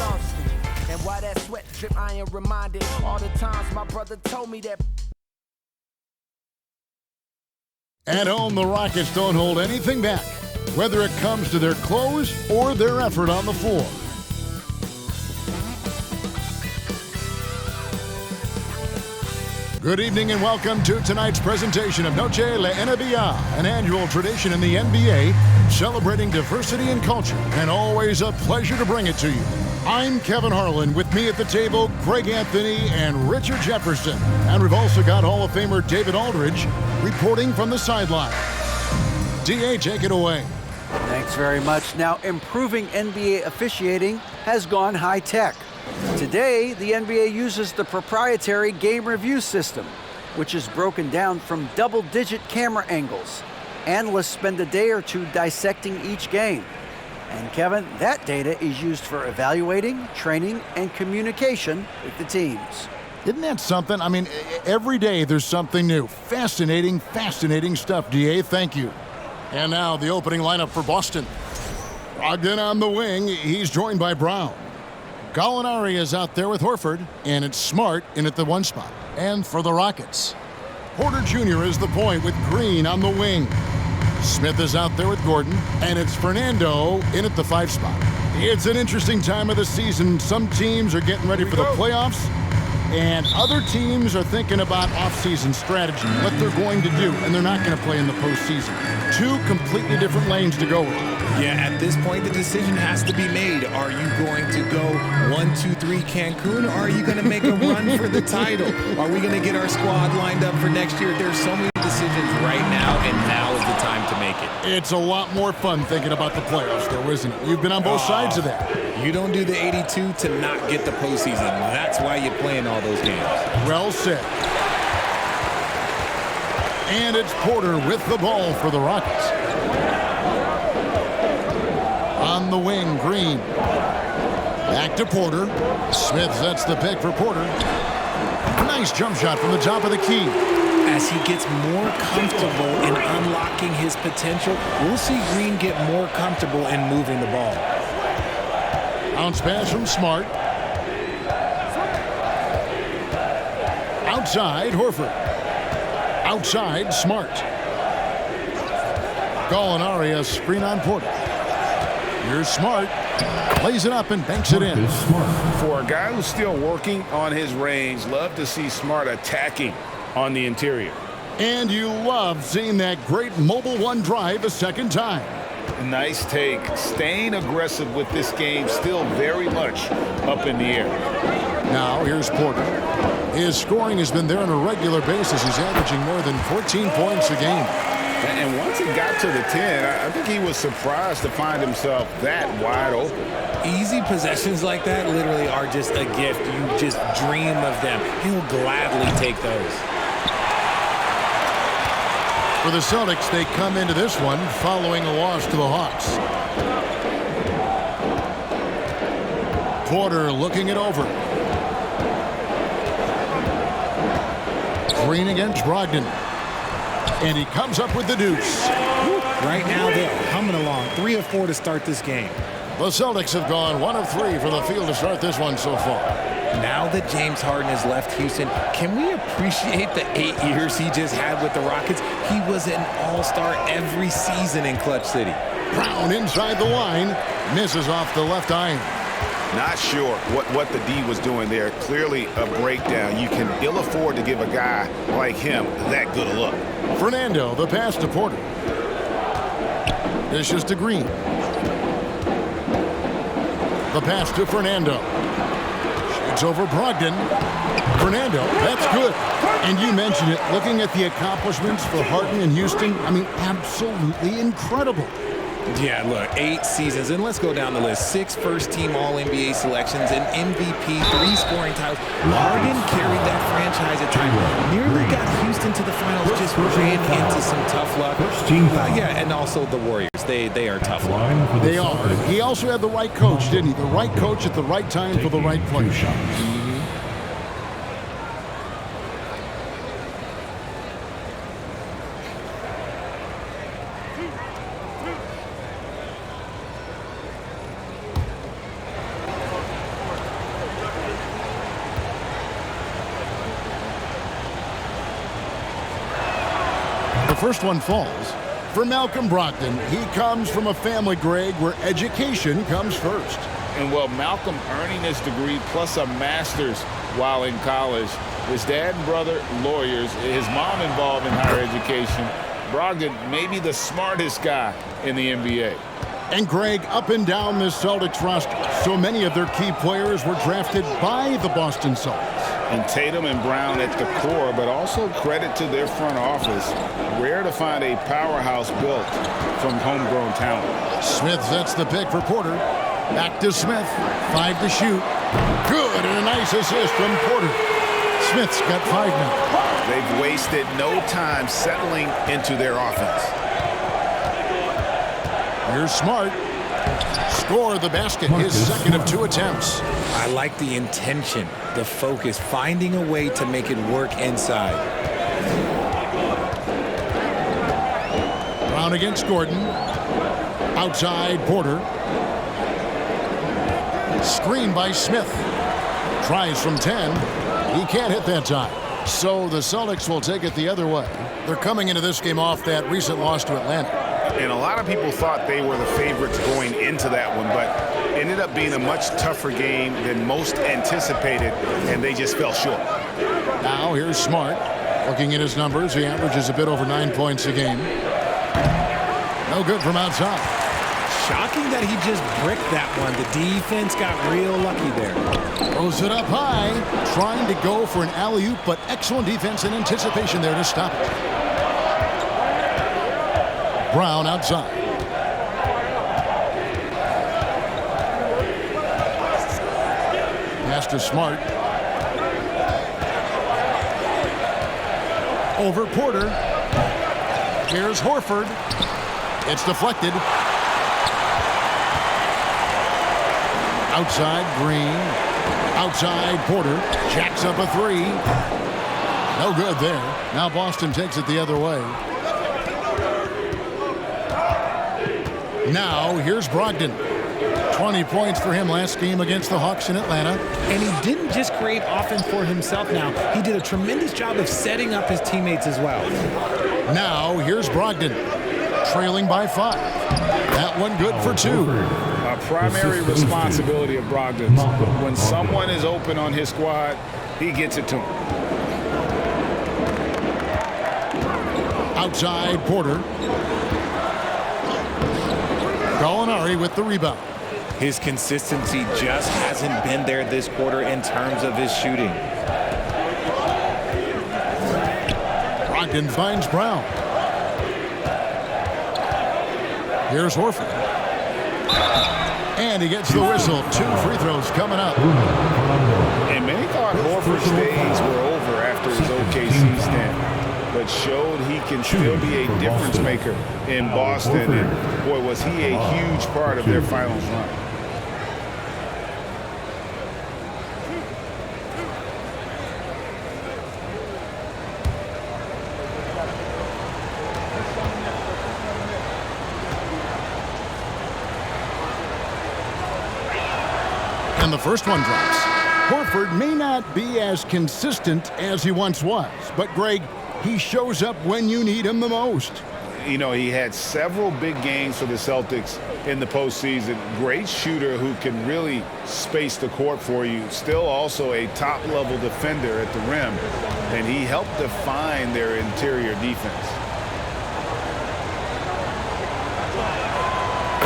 constant. And while that sweat drip, I am reminded all the times my brother told me that. At home, the Rockets don't hold anything back, whether it comes to their clothes or their effort on the floor. Good evening and welcome to tonight's presentation of Noche La NBA, an annual tradition in the NBA celebrating diversity and culture, and always a pleasure to bring it to you. I'm Kevin Harlan. With me at the table, Greg Anthony and Richard Jefferson. And we've also got Hall of Famer David Aldridge reporting from the sideline. DA, take it away. Thanks very much. Now, improving NBA officiating has gone high-tech. Today, the NBA uses the proprietary game review system, which is broken down from double-digit camera angles. Analysts spend a day or two dissecting each game. And Kevin, that data is used for evaluating, training, and communication with the teams. Isn't that something? I mean, every day there's something new. Fascinating, fascinating stuff, DA. Thank you. And now the opening lineup for Boston. Brogdon on the wing. He's joined by Brown. Gallinari is out there with Horford, and it's Smart in at the 1 spot. And for the Rockets, Porter Jr. is the point with Green on the wing. Smith is out there with Gordon, and it's Fernando in at the 5 spot. It's an interesting time of the season. Some teams are getting ready for the playoffs, and other teams are thinking about off-season strategy, what they're going to do, and they're not going to play in the postseason. Two completely different lanes to go with. Yeah, at this point, the decision has to be made. Are you going to go 1, 2, 3 Cancun, or are you going to make a run for the title? Are we going to get our squad lined up for next year? There's so many decisions right now, and now is the time to make it. It's a lot more fun thinking about the playoffs, though, isn't it? You've been on both sides of that. You don't do the 82 to not get the postseason. That's why you're playing all those games. Well said. And it's Porter with the ball for the Rockets. On the wing, Green. Back to Porter. Smith sets the pick for Porter. Nice jump shot from the top of the key. As he gets more comfortable in unlocking his potential, we'll see Green get more comfortable in moving the ball. Bounce pass from Smart. Outside, Horford. Outside, Smart. Gallinari, a screen on Porter. Here's Smart. Plays it up and banks it in. For a guy who's still working on his range, love to see Smart attacking on the interior. And you love seeing that great mobile one drive a second time. Nice take. Staying aggressive with this game, still very much up in the air. Now here's Porter. His scoring has been there on a regular basis. He's averaging more than 14 points a game. And once he got to the 10, I think he was surprised to find himself that wide open. Easy possessions like that literally are just a gift. You just dream of them. He'll gladly take those. For the Celtics, they come into this one following a loss to the Hawks. Porter looking it over. Green against Brogdon. And he comes up with the deuce. Right now, they're humming along. 3 of 4 to start this game. The Celtics have gone 1 of 3 for the field to start this one so far. Now that James Harden has left Houston, can we appreciate the 8 years he just had with the Rockets? He was an all-star every season in Clutch City. Brown inside the line. Misses off the left iron. Not sure what the D was doing there. Clearly a breakdown. You can ill afford to give a guy like him that good a look. Fernando, the pass to Porter. Dishes to Green. The pass to Fernando. Shoots over Brogdon. Fernando, that's good. And you mentioned it, looking at the accomplishments for Harden in Houston, I mean, absolutely incredible. Yeah, look, 8 seasons, and let's go down the list. 6 first-team All-NBA selections, an MVP, 3 scoring titles. Harden carried that franchise at times. Nearly got Houston to the finals, just ran into some tough luck. Yeah, and also the Warriors. They are tough luck. They are. He also had the right coach, didn't he? The right coach at the right time for the right player. the first one falls. For Malcolm Brogdon, he comes from a family, Greg, where education comes first. And well, Malcolm earning his degree plus a master's while in college. His dad and brother, lawyers. His mom involved in higher education. Brogdon may be the smartest guy in the NBA. And Greg, up and down this Celtics roster, so many of their key players were drafted by the Boston Celtics. And Tatum and Brown at the core, but also credit to their front office. Rare to find a powerhouse built from homegrown talent. Smith sets the pick for Porter. Back to Smith. 5 to shoot. Good, and a nice assist from Porter. Smith's got 5 now. They've wasted no time settling into their offense. Here's Smart. Score the basket, his second of 2 attempts. I like the intention, the focus, finding a way to make it work inside. Brown against Gordon. Outside Porter. Screen by Smith. Tries from 10. He can't hit that time. So the Celtics will take it the other way. They're coming into this game off that recent loss to Atlanta. And a lot of people thought they were the favorites going into that one, but ended up being a much tougher game than most anticipated, and they just fell short. Now here's Smart. Looking at his numbers, he averages a bit over 9 points a game. No good from outside. Shocking that he just bricked that one. The defense got real lucky there. Throws it up high, trying to go for an alley-oop, but excellent defense and anticipation there to stop it. Brown outside. Pass to Smart. Over Porter. Here's Horford. It's deflected. Outside Green. Outside Porter. Jacks up a 3. No good there. Now Boston takes it the other way. Now here's Brogdon. 20 points for him last game against the Hawks in Atlanta. And he didn't just create offense for himself now. He did a tremendous job of setting up his teammates as well. Now here's Brogdon. Trailing by 5. That one good for 2. A primary responsibility of Brogdon's. When someone is open on his squad, he gets it to him. Outside Porter. Gallinari with the rebound. His consistency just hasn't been there this quarter in terms of his shooting. Brogdon finds Brown. Here's Horford. And he gets the whistle. 2 free throws coming up. And many thought Horford's days were over after his OKC stint, but showed he can still be a difference maker in Boston. And boy, was he a huge part of their finals run. And the first one drops. Horford may not be as consistent as he once was, but Greg, he shows up when you need him the most. You know, he had several big games for the Celtics in the postseason. Great shooter who can really space the court for you. Still also a top-level defender at the rim, and he helped define their interior defense.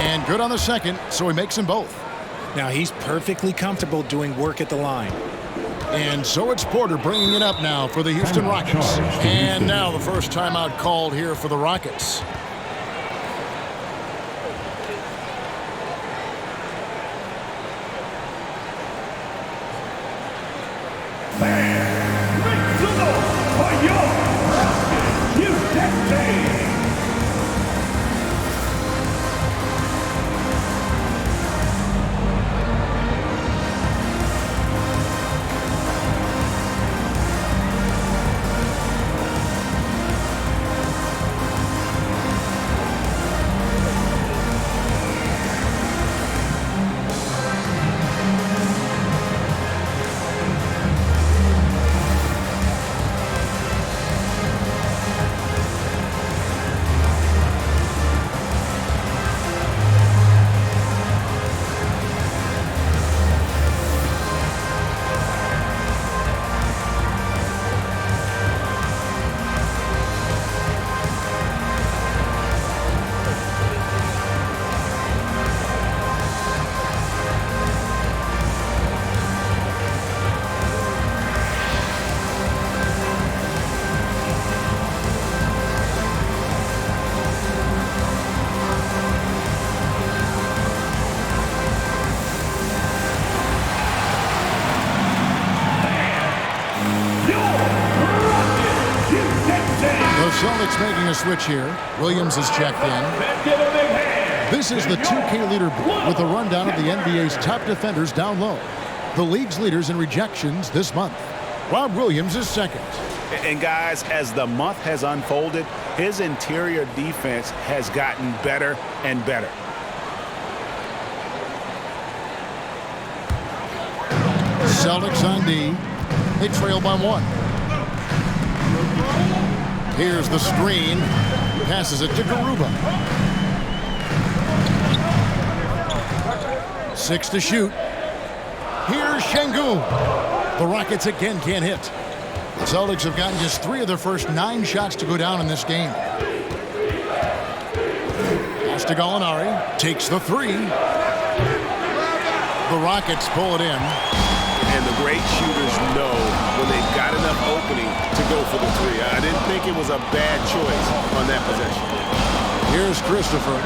And good on the second, so he makes them both. Now he's perfectly comfortable doing work at the line. And so it's Porter bringing it up now for the Houston Rockets. And now the first timeout called here for the Rockets. Celtics making a switch here. Williams is checked in. This is the 2K leaderboard with a rundown of the NBA's top defenders down low. The league's leaders in rejections this month. Rob Williams is second. And guys, as the month has unfolded, his interior defense has gotten better and better. Celtics on D. They trail by 1. Here's the screen. Passes it to Garuba. 6 to shoot. Here's Şengün. The Rockets again can't hit. The Celtics have gotten just 3 of their first 9 shots to go down in this game. Pass to Gallinari. Takes the 3. The Rockets pull it in. And the great shooters know when they've got enough opening to go for the 3. I didn't think it was a bad choice on that possession. Here's Christopher.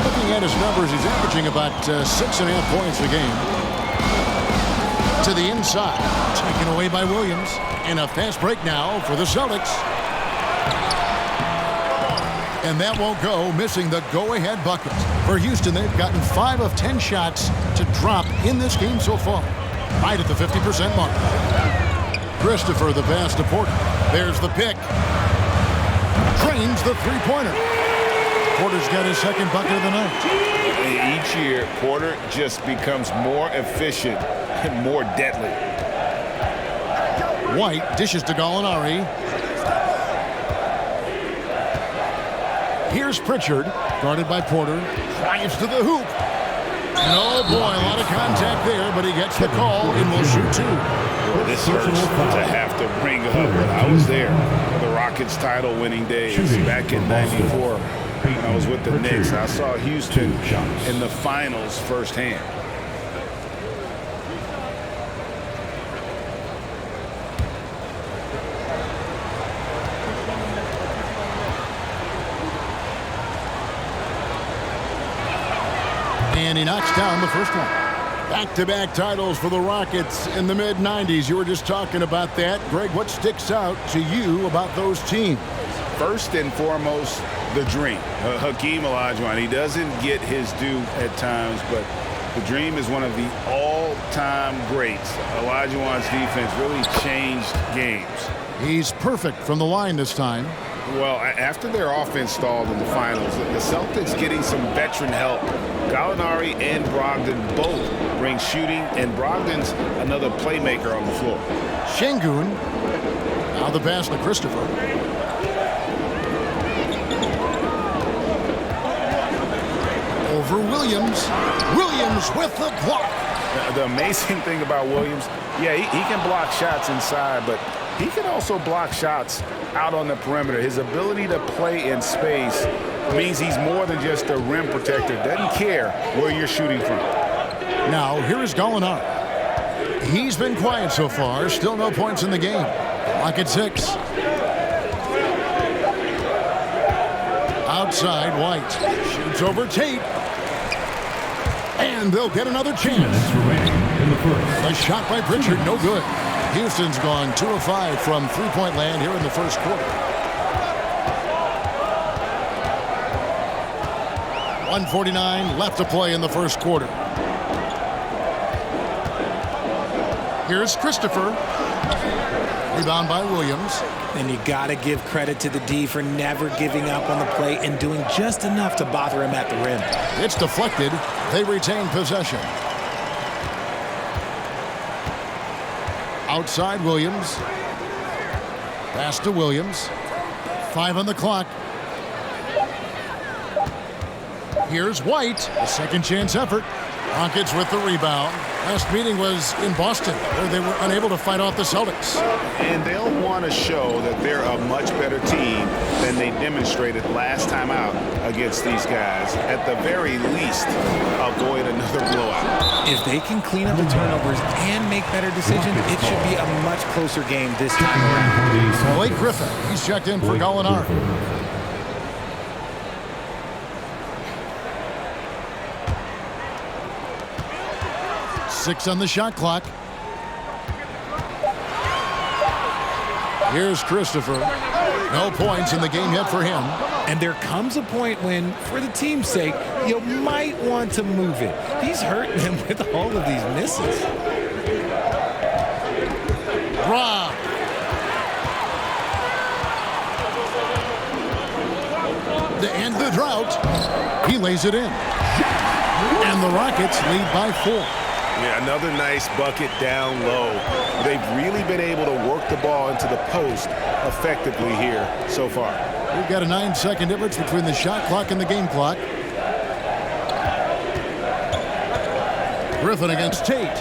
Looking at his numbers, he's averaging about 6.5 points a game. To the inside. Taken away by Williams. And a fast break now for the Celtics. And that won't go, missing the go-ahead bucket. For Houston, they've gotten 5 of 10 shots to drop in this game so far. Right at the 50% mark. Christopher, the pass to Porter. There's the pick. Drains the three-pointer. Porter's got his second bucket of the night. Each year, Porter just becomes more efficient and more deadly. White dishes to Gallinari. Here's Pritchard, guarded by Porter. Drives to the hoop. And oh boy, a lot of contact there, but he gets the call and will shoot 2. This hurts to have to bring up, but I was there for the Rockets title-winning days back in '94 when I was with the Knicks. I saw Houston in the finals firsthand. And he knocks down the first one. Back-to-back titles for the Rockets in the mid-90s. You were just talking about that. Greg, what sticks out to you about those teams? First and foremost, the dream. Hakeem Olajuwon, he doesn't get his due at times, but the dream is one of the all-time greats. Olajuwon's defense really changed games. He's perfect from the line this time. Well, after their offense stalled in the finals, the Celtics getting some veteran help. Gallinari and Brogdon both bring shooting, and Brogdon's another playmaker on the floor. Şengün. Now the pass to Christopher. Over Williams. Williams with the block. The amazing thing about Williams, yeah, he can block shots inside, but he can also block shots out on the perimeter. His ability to play in space means he's more than just a rim protector. Doesn't care where you're shooting from. Now, here is Gallinari. He's been quiet so far. Still no points in the game. Clock at 6. Outside, White. Shoots over Tate. And they'll get another chance. A shot by Pritchard, no good. Houston's gone 2 of 5 from three-point land here in the first quarter. 1:49 left to play in the first quarter. Here's Christopher. Rebound by Williams. And you got to give credit to the D for never giving up on the play and doing just enough to bother him at the rim. It's deflected. They retain possession. Outside Williams. Pass to Williams. 5 on the clock. Here's White. A second chance effort. Rockets with the rebound. Last meeting was in Boston, where they were unable to fight off the Celtics. And they'll want to show that they're a much better team than they demonstrated last time out against these guys. At the very least, avoid another blowout. If they can clean up the turnovers and make better decisions, it should be a much closer game this time around. Blake Griffin, he's checked in for Gallinari. Six on the shot clock. Here's Christopher. No points in the game yet for him. And there comes a point when, for the team's sake, you might want to move it. He's hurting them with all of these misses. Rob. To end the drought, he lays it in. And the Rockets lead by 4. Yeah, another nice bucket down low. They've really been able to work the ball into the post effectively here so far. We've got a 9-second difference between the shot clock and the game clock. Griffin against Tate.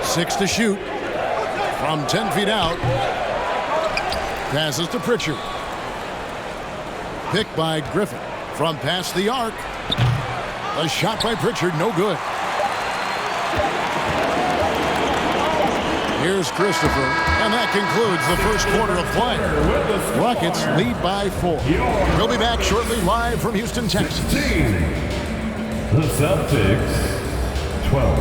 6 to shoot. From 10 feet out. Passes to Pritchard. Picked by Griffin. From past the arc. A shot by Pritchard, no good. Here's Christopher, and that concludes the first quarter of play. Rockets lead by 4. We'll be back shortly live from Houston, Texas. The Celtics, 12.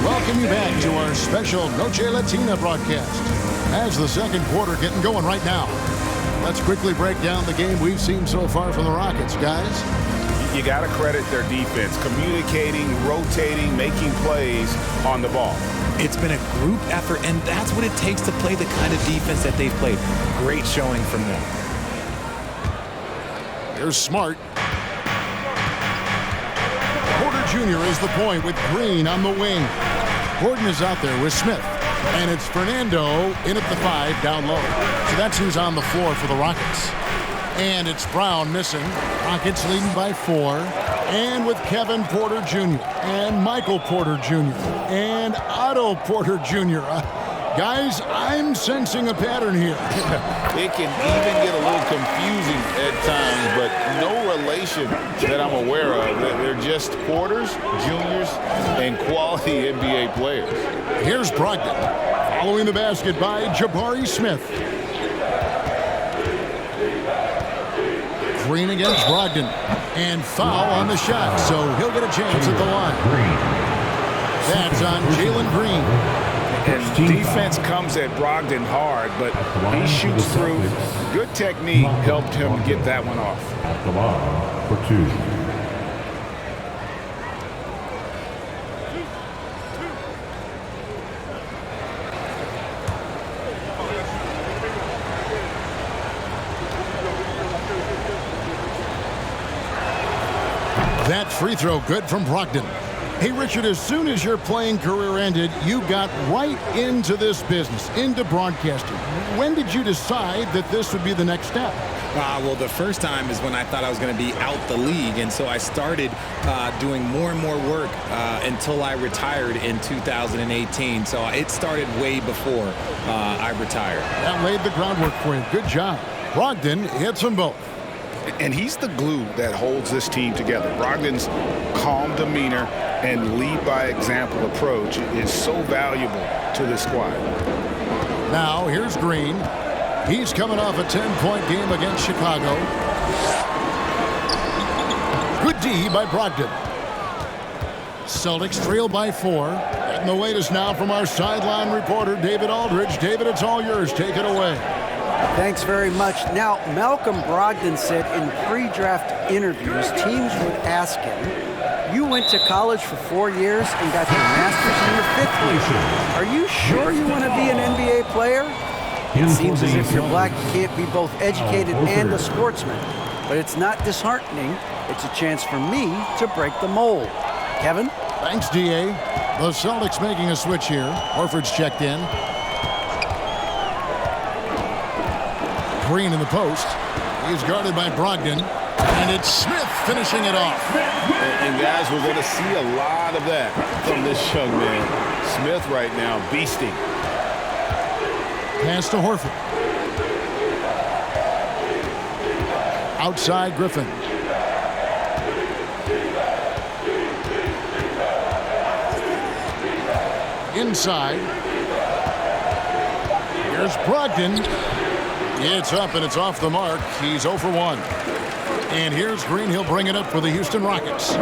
Welcome you back to our special Noche Latina broadcast. As the second quarter getting going right now. Let's quickly break down the game we've seen so far from the Rockets, guys. You got to credit their defense, communicating, rotating, making plays on the ball. It's been a group effort, and that's what it takes to play the kind of defense that they've played. Great showing from them. Here's Smart. Porter Jr. is the point with Green on the wing. Gordon is out there with Smith. And it's Fernando in at the 5 down low. So that's who's on the floor for the Rockets. And it's Brown missing. Rockets leading by 4. And with Kevin Porter Jr. and Michael Porter Jr. and Otto Porter Jr. Guys, I'm sensing a pattern here. It can even get a little confusing at times, but no relation that I'm aware of. They're just Porters, Juniors, and quality NBA players. Here's Brogdon, following the basket by Jabari Smith. Green against Brogdon, and foul on the shot, so he'll get a chance at the line. That's on Jalen Green. And defense comes at Brogdon hard, but he shoots through. Good technique helped him get that one off. At the line for 2. That free throw good from Brogdon. Hey, Richard, as soon as your playing career ended, you got right into this business, into broadcasting. When did you decide that this would be the next step? Well, the first time is when I thought I was going to be out the league, and so I started doing more and more work until I retired in 2018. So it started way before I retired. That laid the groundwork for you. Good job. Brogdon hits them both. And he's the glue that holds this team together. Brogdon's calm demeanor and lead-by-example approach is so valuable to this squad. Now, here's Green. He's coming off a 10-point game against Chicago. Good D by Brogdon. Celtics trail by 4. And the latest now from our sideline reporter, David Aldridge. David, it's all yours. Take it away. Thanks very much. Now, Malcolm Brogdon said in pre-draft interviews, teams would ask him, you went to college for 4 years and got your master's in your 5th year. Are you sure you want to be an NBA player? It seems as if you're black, you can't be both educated and a sportsman. But it's not disheartening. It's a chance for me to break the mold. Kevin? Thanks, D.A. The Celtics making a switch here. Horford's checked in. Green in the post. He's guarded by Brogdon. And it's Smith finishing it off. And guys, we're going to see a lot of that from this young man. Smith right now beasting. Pass to Horford. Outside Griffin. Inside. Here's Brogdon. It's up and it's off the mark. He's 0 for 1. And here's Green. He'll bring it up for the Houston Rockets.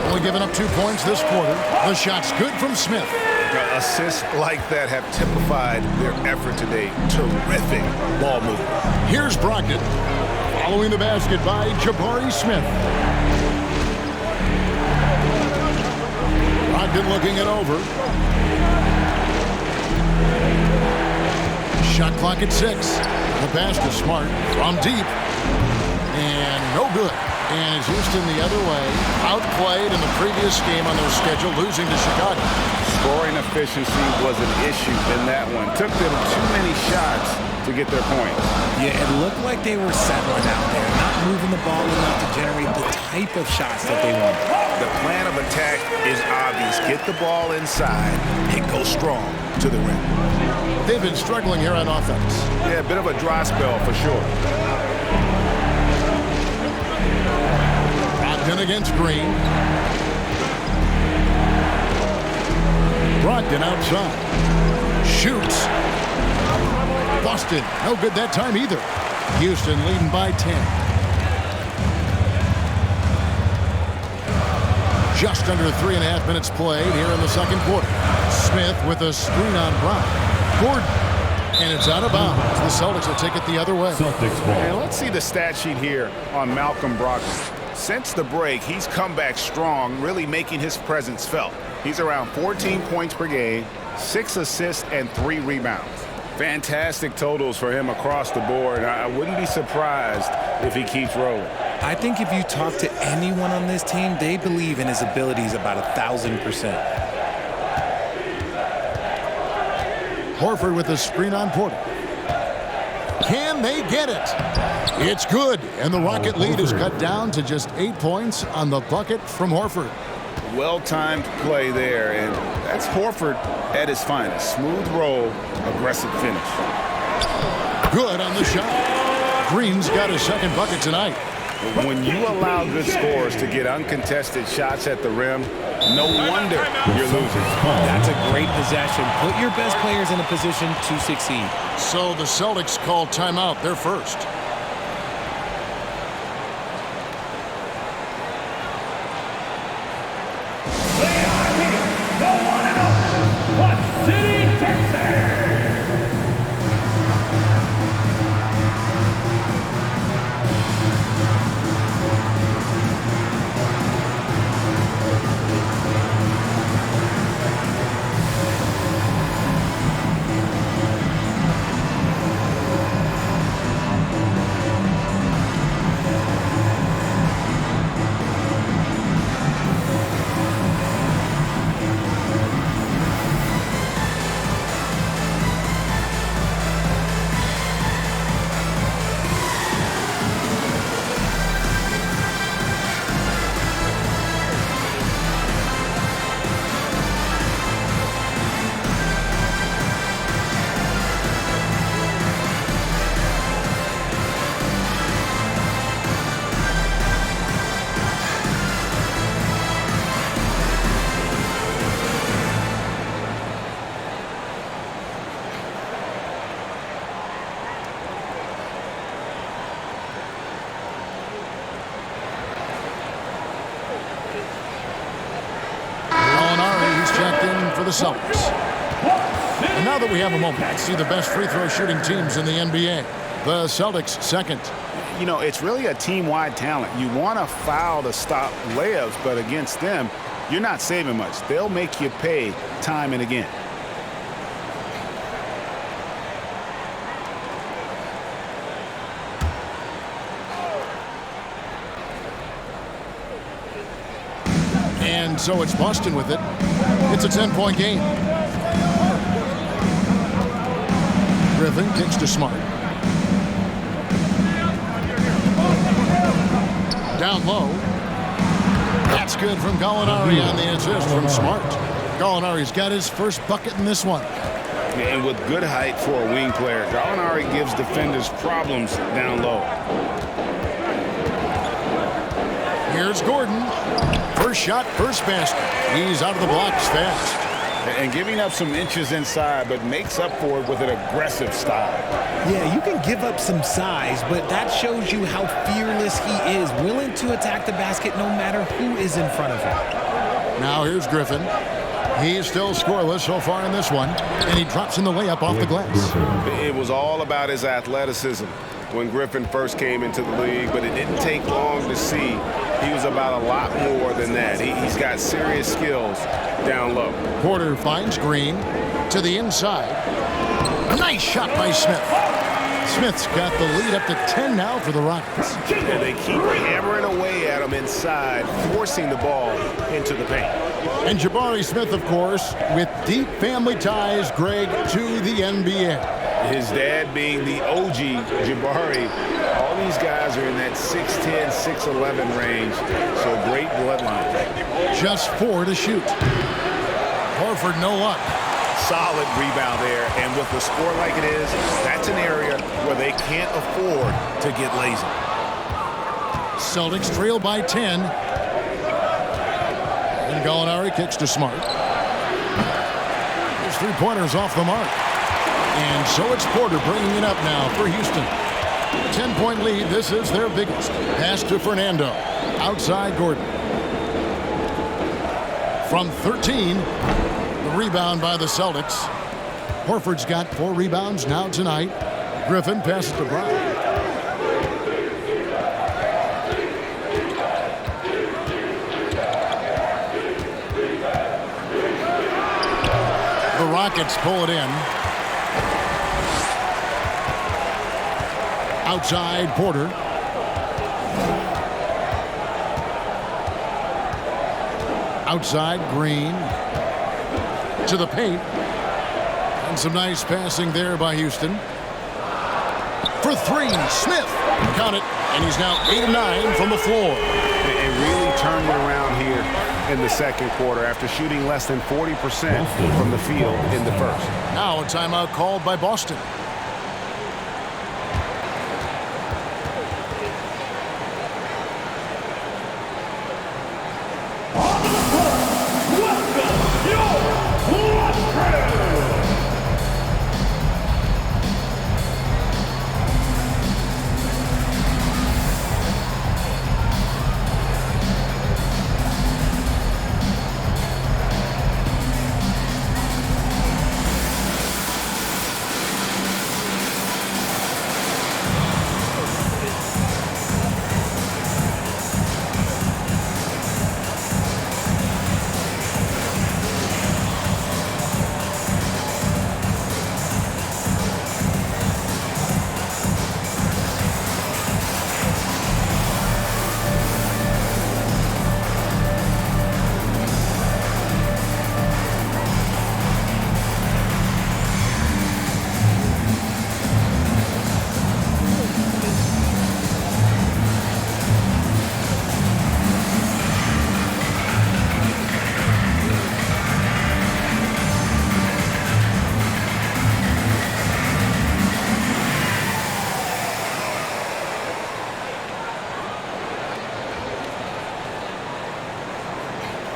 Only giving up 2 points this quarter. The shot's good from Smith. Assists like that have typified their effort today. Terrific ball movement. Here's Brogdon. Following the basket by Jabari Smith. Brogdon looking it over. Shot clock at 6. The pass to Smart from deep. And no good. And it's Houston the other way. Outplayed in the previous game on their schedule, losing to Chicago. Scoring efficiency was an issue in that one. Took them too many shots to get their points. Yeah, it looked like they were settling out there, not moving the ball enough to generate the type of shots that they wanted. The plan of attack is obvious. Get the ball inside and go strong to the rim. They've been struggling here on offense. Yeah, a bit of a dry spell for sure. Brogdon against Green. Brogdon outside. Shoots. Busted. No good that time either. Houston leading by 10. Just under 3.5 minutes played here in the second quarter. Smith with a screen on Brown. Gordon. And it's out of bounds. The Celtics will take it the other way. Celtics ball. And let's see the stat sheet here on Malcolm Brogdon. Since the break, he's come back strong, really making his presence felt. He's around 14 points per game, 6 assists, and 3 rebounds. Fantastic totals for him across the board. I wouldn't be surprised if he keeps rolling. I think if you talk to anyone on this team, they believe in his abilities about 1,000%. Horford with a screen on Porter. Can they get it? It's good, and the Rocket lead is cut down to just 8 points on the bucket from Horford. Well-timed play there, and that's Horford at his finest. Smooth roll, aggressive finish. Good on the shot. Green's got his second bucket tonight. When you allow good scores to get uncontested shots at the rim, no wonder you're losing. That's a great possession. Put your best players in a position to succeed. So the Celtics call timeout. They're first. For the Celtics. And now that we have a moment, let's see the best free throw shooting teams in the NBA. The Celtics second. You know, it's really a team-wide talent. You want to foul to stop layups, but against them, you're not saving much. They'll make you pay time and again. And so it's Boston with it. It's a 10-point game. Griffin kicks to Smart. Down low. That's good from Gallinari on the assist from Smart. Gallinari's got his first bucket in this one. And with good height for a wing player, Gallinari gives defenders problems down low. Here's Gordon. First shot, first basket. He's out of the blocks fast. And giving up some inches inside, but makes up for it with an aggressive style. Yeah, you can give up some size, but that shows you how fearless he is, willing to attack the basket no matter who is in front of him. Now here's Griffin. He's still scoreless so far in this one, and he drops in the layup off the glass. It was all about his athleticism when Griffin first came into the league, but it didn't take long to see he was about a lot more than that. He's got serious skills down low. Porter finds Green to the inside. A nice shot by Smith. Smith's got the lead up to 10 now for the Rockets. And they keep hammering away at him inside, forcing the ball into the paint. And Jabari Smith, of course, with deep family ties, Greg, to the NBA. His dad being the OG Jabari. All these guys are in that 6'10", 6'11" range, so great bloodline. Just 4 to shoot. Horford no luck. Solid rebound there, and with the score like it is, that's an area where they can't afford to get lazy. Celtics trail by 10. And Gallinari kicks to Smart. His three-pointers off the mark. And so it's Porter bringing it up now for Houston. 10-point lead. This is their biggest. Pass to Fernando. Outside Gordon. From 13, the rebound by the Celtics. Horford's got 4 rebounds now tonight. Griffin passes to Brown. The Rockets pull it in. Outside Porter. Outside Green. To the paint. And some nice passing there by Houston. For 3, Smith. Count it. And he's now 8 of 9 from the floor. And really turning it around here in the second quarter after shooting less than 40% from the field in the first. Now a timeout called by Boston.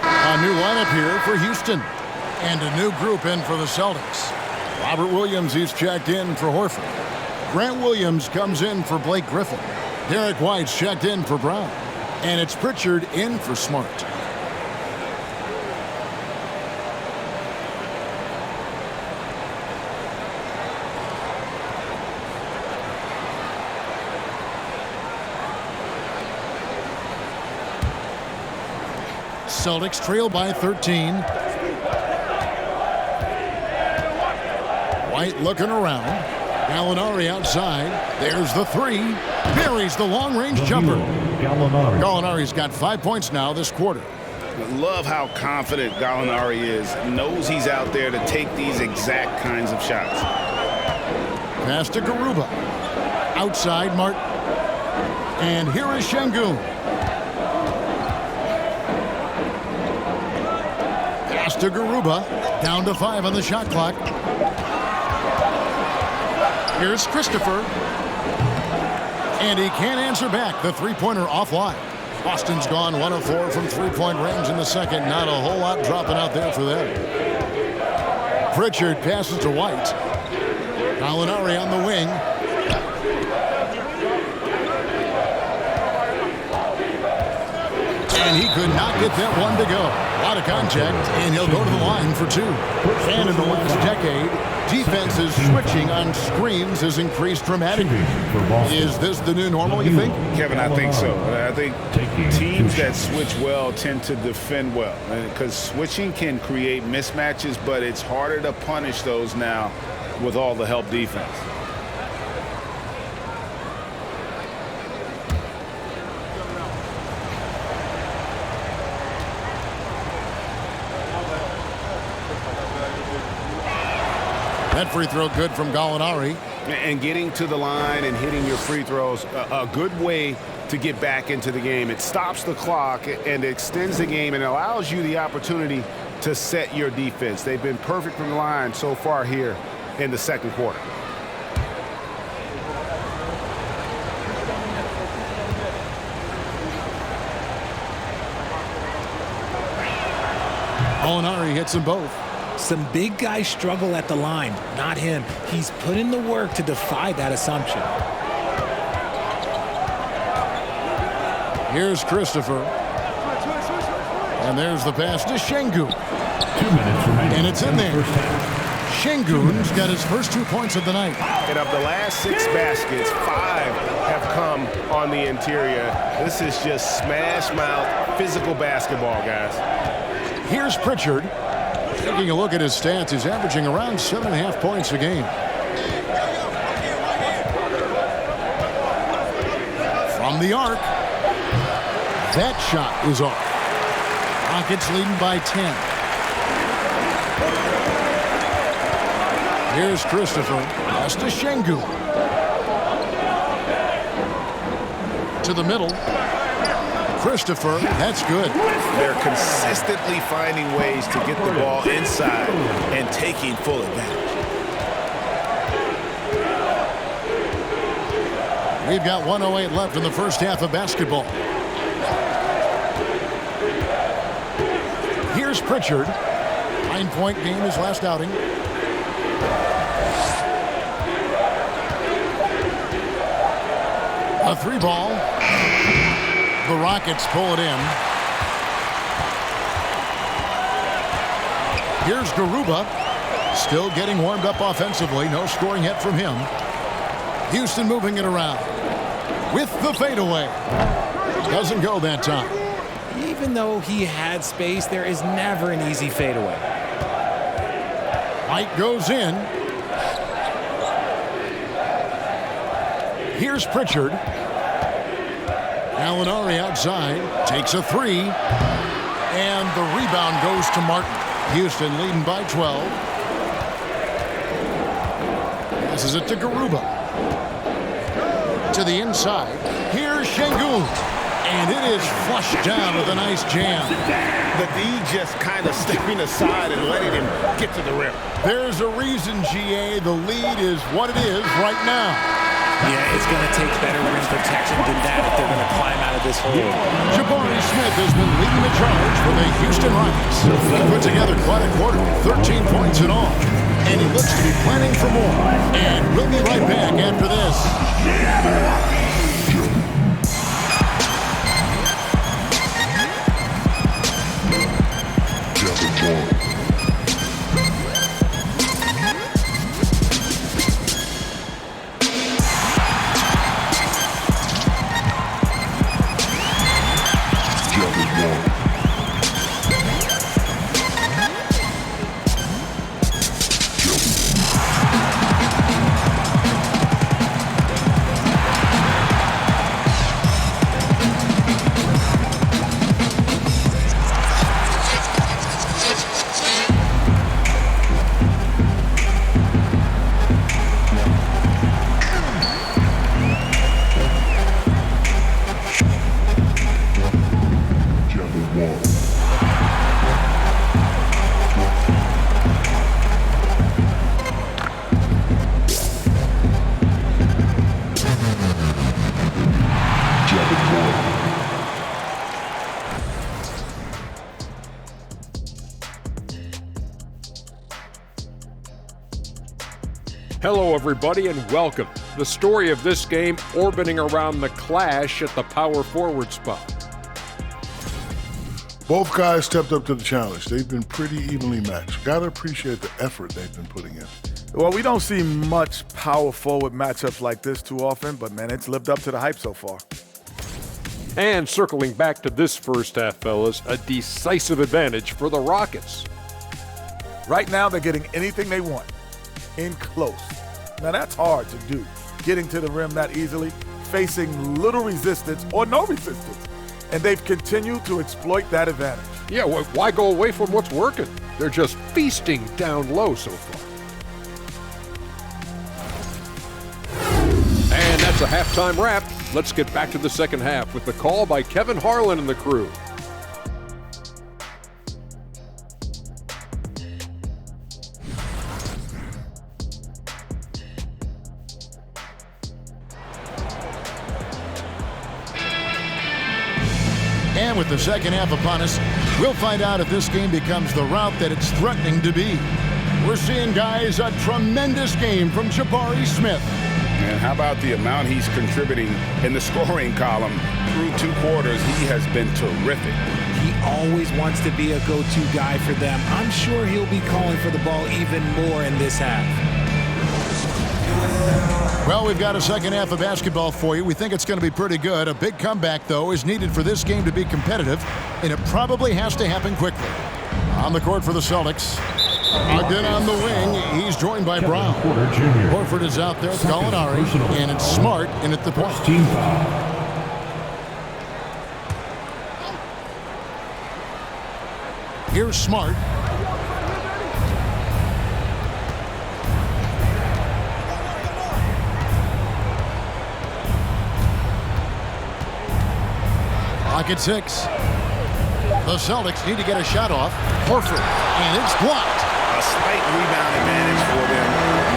A new lineup here for Houston. And a new group in for the Celtics. Robert Williams, he's checked in for Horford. Grant Williams comes in for Blake Griffin. Derek White's checked in for Brown. And it's Pritchard in for Smart. Celtics trail by 13. White looking around. Gallinari outside. There's the 3. Buries the long-range jumper. Gallinari's got 5 points now this quarter. Love how confident Gallinari is. Knows he's out there to take these exact kinds of shots. Pass to Garuba. Outside Martin. And here is Şengün. Pass to Garuba. Down to 5 on the shot clock. Here's Christopher. And he can't answer back. The three-pointer offline. Boston's gone 1 of 4 from three-point range in the second. Not a whole lot dropping out there for them. Pritchard passes to White. Gallinari on the wing. And he could not get that one to go. A lot of contact, and he'll go to the line for 2. And in the last decade, defenses switching on screens has increased dramatically. Is this the new normal, you think? Kevin, I think so. I think teams that switch well tend to defend well, because switching can create mismatches, but it's harder to punish those now with all the help defense. That free throw good from Gallinari. And getting to the line and hitting your free throws, a good way to get back into the game. It stops the clock and extends the game and allows you the opportunity to set your defense. They've been perfect from the line so far here in the second quarter. Gallinari hits them both. Some big guys struggle at the line, not him. He's put in the work to defy that assumption. Here's Christopher. And there's the pass to Şengün. 2 minutes remaining. And it's in there. Şengün's got his first 2 points of the night. And of the last 6 baskets, 5 have come on the interior. This is just smash mouth, physical basketball, guys. Here's Pritchard. Taking a look at his stats, he's averaging around 7.5 points a game. From the arc. That shot is off. Rockets leading by 10. Here's Christopher. Pass to Şengün. To the middle. Christopher, that's good. They're consistently finding ways to get the ball inside and taking full advantage. We've got 1:08 left in the first half of basketball. Here's Pritchard. 9-point game his last outing. A 3-ball. The Rockets pull it in. Here's Garuba. Still getting warmed up offensively. No scoring yet from him. Houston moving it around. With the fadeaway. Doesn't go that time. Even though he had space, there is never an easy fadeaway. White goes in. Here's Pritchard. Gallinari outside, takes a 3, and the rebound goes to Martin. Houston leading by 12. Passes it to Garuba. To the inside. Here's Şengün. And it is flushed down with a nice jam. The D just kind of stepping aside and letting him get to the rim. There's a reason, GA, the lead is what it is right now. Yeah, it's going to take better rim protection than that if they're going to climb out of this hole. Jabari Smith has been leading the charge for the Houston Rockets. He put together quite a quarter, 13 points in all. And he looks to be planning for more. And we'll be right back after this. Hello, everybody, and welcome. The story of this game orbiting around the clash at the power forward spot. Both guys stepped up to the challenge. They've been pretty evenly matched. Gotta appreciate the effort they've been putting in. Well, we don't see much power forward matchups like this too often, but man, it's lived up to the hype so far. And circling back to this first half, fellas, a decisive advantage for the Rockets. Right now, they're getting anything they want, in close. Now, that's hard to do, getting to the rim that easily, facing little resistance or no resistance. And they've continued to exploit that advantage. Yeah, why go away from what's working? They're just feasting down low so far. And that's a halftime wrap. Let's get back to the second half with the call by Kevin Harlan and the crew. And with the second half upon us, we'll find out if this game becomes the route that it's threatening to be. We're seeing, guys, a tremendous game from Jabari Smith. And how about the amount he's contributing in the scoring column through 2 quarters? He has been terrific. He always wants to be a go-to guy for them. I'm sure he'll be calling for the ball even more in this half. Well, we've got a second half of basketball for you. We think it's going to be pretty good. A big comeback, though, is needed for this game to be competitive, and it probably has to happen quickly. On the court for the Celtics. Again on the wing, he's joined by Brown. Horford is out there with Gallinari, and it's Smart in at the point. Team foul. Here's Smart. Clock at 6. The Celtics need to get a shot off. Horford, and it's blocked. A slight rebound advantage for them.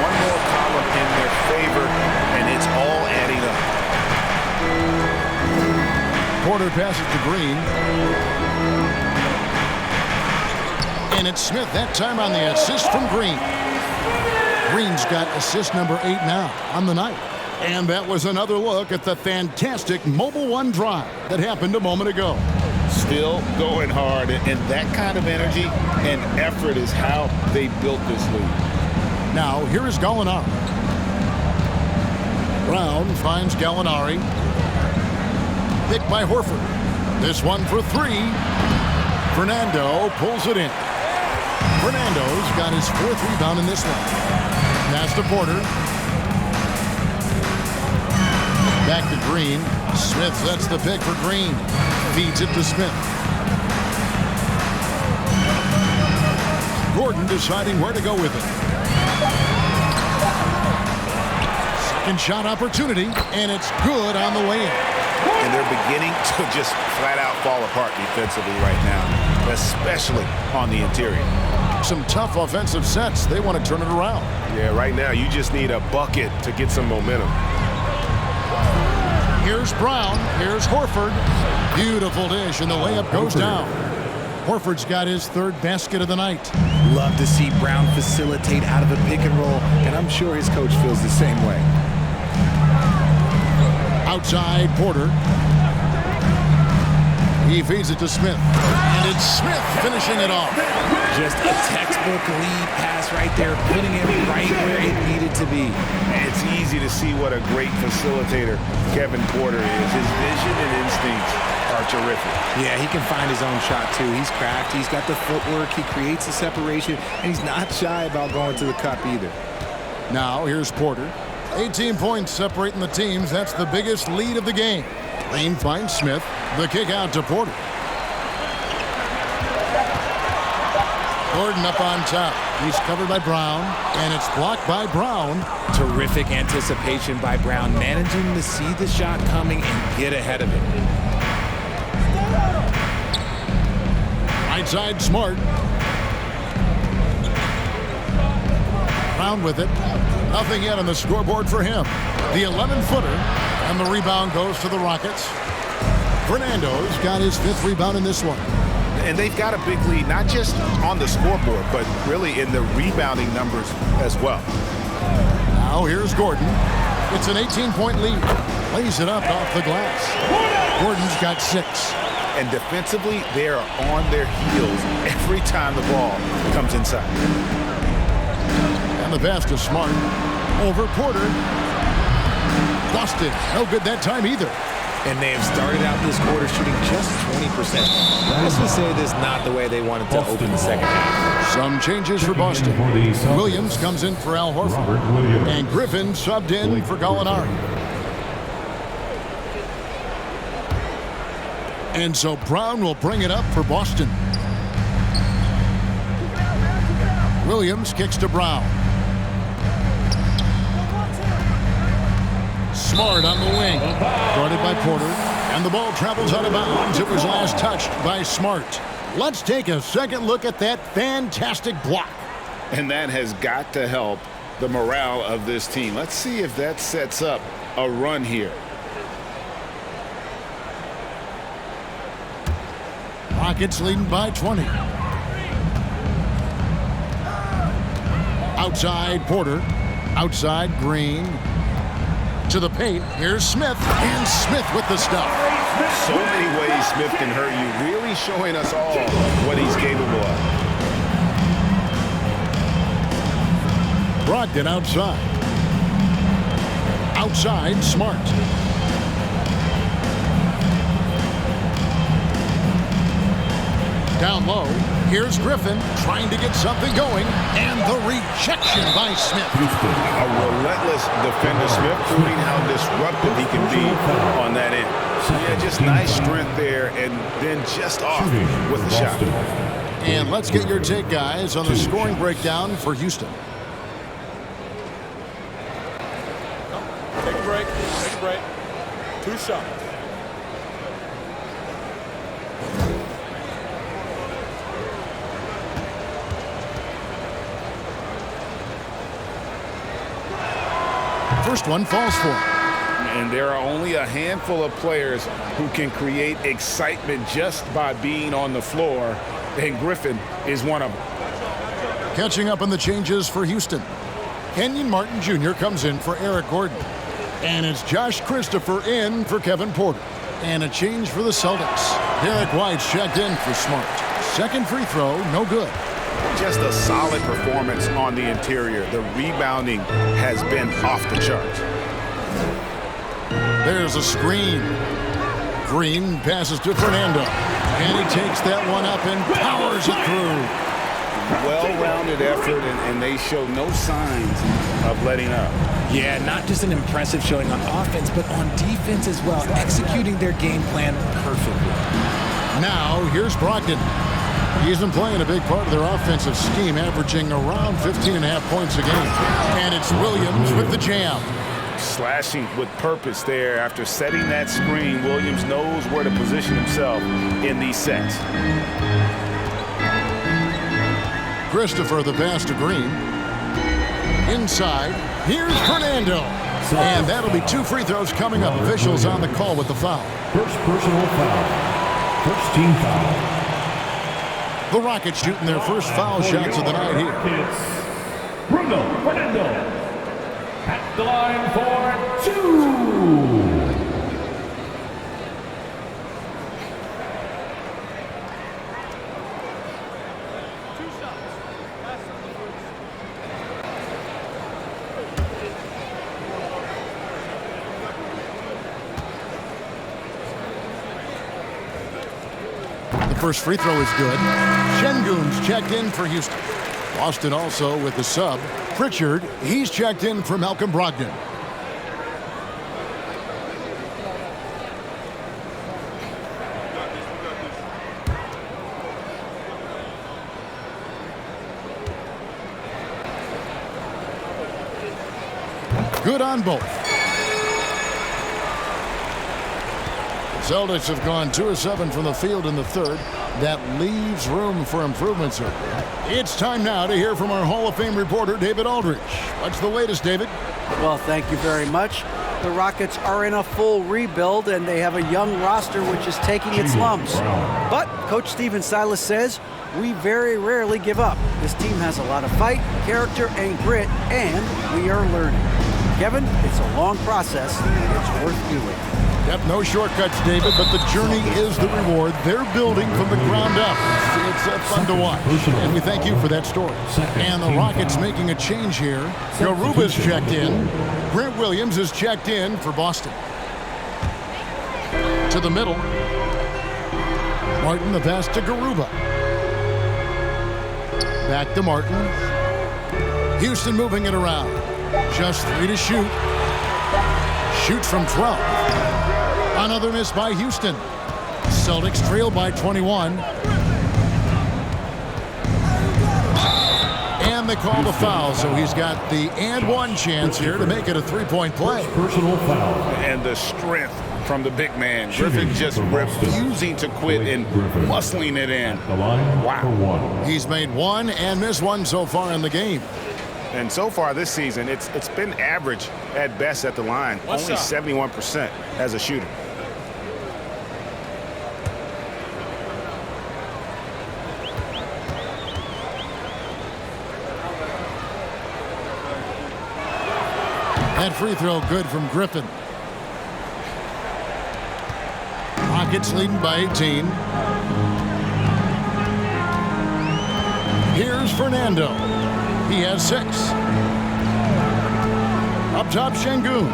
One more column in their favor, and it's all adding up. Porter passes to Green. And it's Smith that time on the assist from Green. Green's got assist number 8 now on the night. And that was another look at the fantastic Mobile One drive that happened a moment ago. Still going hard, and that kind of energy and effort is how they built this league. Now, here is Gallinari. Brown finds Gallinari. Picked by Horford. This one for 3. Fernando pulls it in. Fernando's got his 4th rebound in this one. Pass to Porter. Back to Green. Smith sets the pick for Green. Feeds it to Smith. Gordon deciding where to go with it. Second shot opportunity, and it's good on the way in. And they're beginning to just flat out fall apart defensively right now, especially on the interior. Some tough offensive sets. They want to turn it around. Yeah, right now you just need a bucket to get some momentum. Here's Brown. Here's Horford. Beautiful dish, and the layup goes down. Horford's got his 3rd basket of the night. Love to see Brown facilitate out of a pick and roll, and I'm sure his coach feels the same way. Outside, Porter. He feeds it to Smith. And it's Smith finishing it off. Just a textbook lead pass right there, putting it right where it needed to be. It's easy to see what a great facilitator Kevin Porter is. His vision and instincts are terrific. Yeah, he can find his own shot, too. He's crafty. He's got the footwork. He creates the separation, and he's not shy about going to the cup either. Now, here's Porter. 18 points separating the teams. That's the biggest lead of the game. Lane finds Smith. The kick out to Porter. Gordon up on top. He's covered by Brown, and it's blocked by Brown. Terrific anticipation by Brown, managing to see the shot coming and get ahead of it. Right side, Smart. Brown with it. Nothing yet on the scoreboard for him. The 11-footer, and the rebound goes to the Rockets. Fernando's got his 5th rebound in this one. And they've got a big lead, not just on the scoreboard, but really in the rebounding numbers as well. Now Now here's Gordon. It's an 18-point lead. Lays it up off the glass. Gordon's got 6. And defensively, they are on their heels every time the ball comes inside. And the pass to Smart. Over Porter. Busted. No good that time either. And they have started out this quarter shooting just 20%. Let's just say this is not the way they wanted to open the second half. Some changes for Boston. Williams comes in for Al Horford. And Griffin subbed in for Gallinari. And so Brown will bring it up for Boston. Williams kicks to Brown. Smart on the wing. Guarded by Porter. And the ball travels out of bounds. It was last touched by Smart. Let's take a second look at that fantastic block. And that has got to help the morale of this team. Let's see if that sets up a run here. Rockets leading by 20. Outside Porter. Outside Green. To the paint. Here's Smith. And Smith with the stuff. So many ways Smith can hurt you. Really showing us all what he's capable of. Brogdon outside. Outside Smart. Down low, here's Griffin trying to get something going, and the rejection by Smith. A relentless defender. Smith proving how disruptive he can be on that end. Yeah, just nice strength there, and then just off with the shot. And let's get your take, guys, on the scoring breakdown for Houston. Take a break. Take a break. 2 shots. First one falls for him. And there are only a handful of players who can create excitement just by being on the floor, and Griffin is one of them. Catching up on the changes for Houston. Kenyon Martin Jr. comes in for Eric Gordon. And it's Josh Christopher in for Kevin Porter. And a change for the Celtics. Derek White's checked in for Smart. Second free throw, no good. Just a solid performance on the interior. The rebounding has been off the charts. There's a screen. Green passes to Fernando. And he takes that one up and powers it through. Well-rounded effort, and they show no signs of letting up. Yeah, not just an impressive showing on offense, but on defense as well, executing their game plan perfectly. Now, here's Brogdon. He's been playing a big part of their offensive scheme, averaging around 15.5 points a game. And it's Williams with the jam. Slashing with purpose there. After setting that screen, Williams knows where to position himself in these sets. Christopher the pass to Green. Inside, here's Fernando. And that'll be 2 free throws coming up. Officials on the call with the foul. First personal foul. First team foul. The Rockets shooting their first foul shots of the night here. It's Bruno Fernando at the line for 2. First free throw is good. Şengün's checked in for Houston. Boston also with the sub. Pritchard, he's checked in for Malcolm Brogdon. Good on both. Celtics have gone 2 of 7 from the field in the third. That leaves room for improvement, sir. It's time now to hear from our Hall of Fame reporter, David Aldridge. What's the latest, David? Well, thank you very much. The Rockets are in a full rebuild, and they have a young roster which is taking its lumps. But Coach Stephen Silas says, we very rarely give up. This team has a lot of fight, character, and grit, and we are learning. Kevin, it's a long process. It's worth doing. Yep, no shortcuts, David, but the journey is the reward. They're building from the ground up. It's fun to watch, and we thank you for that story. And the Rockets making a change here. Garuba's checked in. Grant Williams is checked in for Boston. To the middle. Martin, the pass to Garuba. Back to Martin. Houston moving it around. Just 3 to shoot. Shoots from 12. Another miss by Houston. Celtics trail by 21. And they call the foul, so he's got the and one chance here to make it a three-point play. Personal foul. And the strength from the big man. Griffin just refusing to quit and muscling it in. Wow. He's made one and missed one so far in the game. And so far this season, it's been average at best at the line. Only 71% as a shooter. That free throw good from Griffin. Rockets leading by 18. Here's Fernando. He has 6. Up top, Şengün.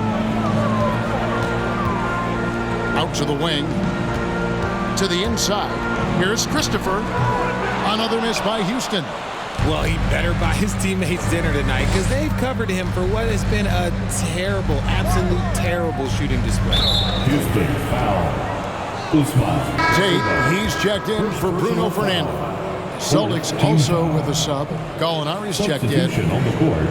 Out to the wing. To the inside. Here's Christopher. Another miss by Houston. Well, he better buy his teammates dinner tonight because they've covered him for what has been a terrible, absolute terrible shooting display. Houston foul. Usman. Tate, he's checked in for Bruno Fernando. Celtics also with a sub. Gallinari's checked in. Substitution on the court.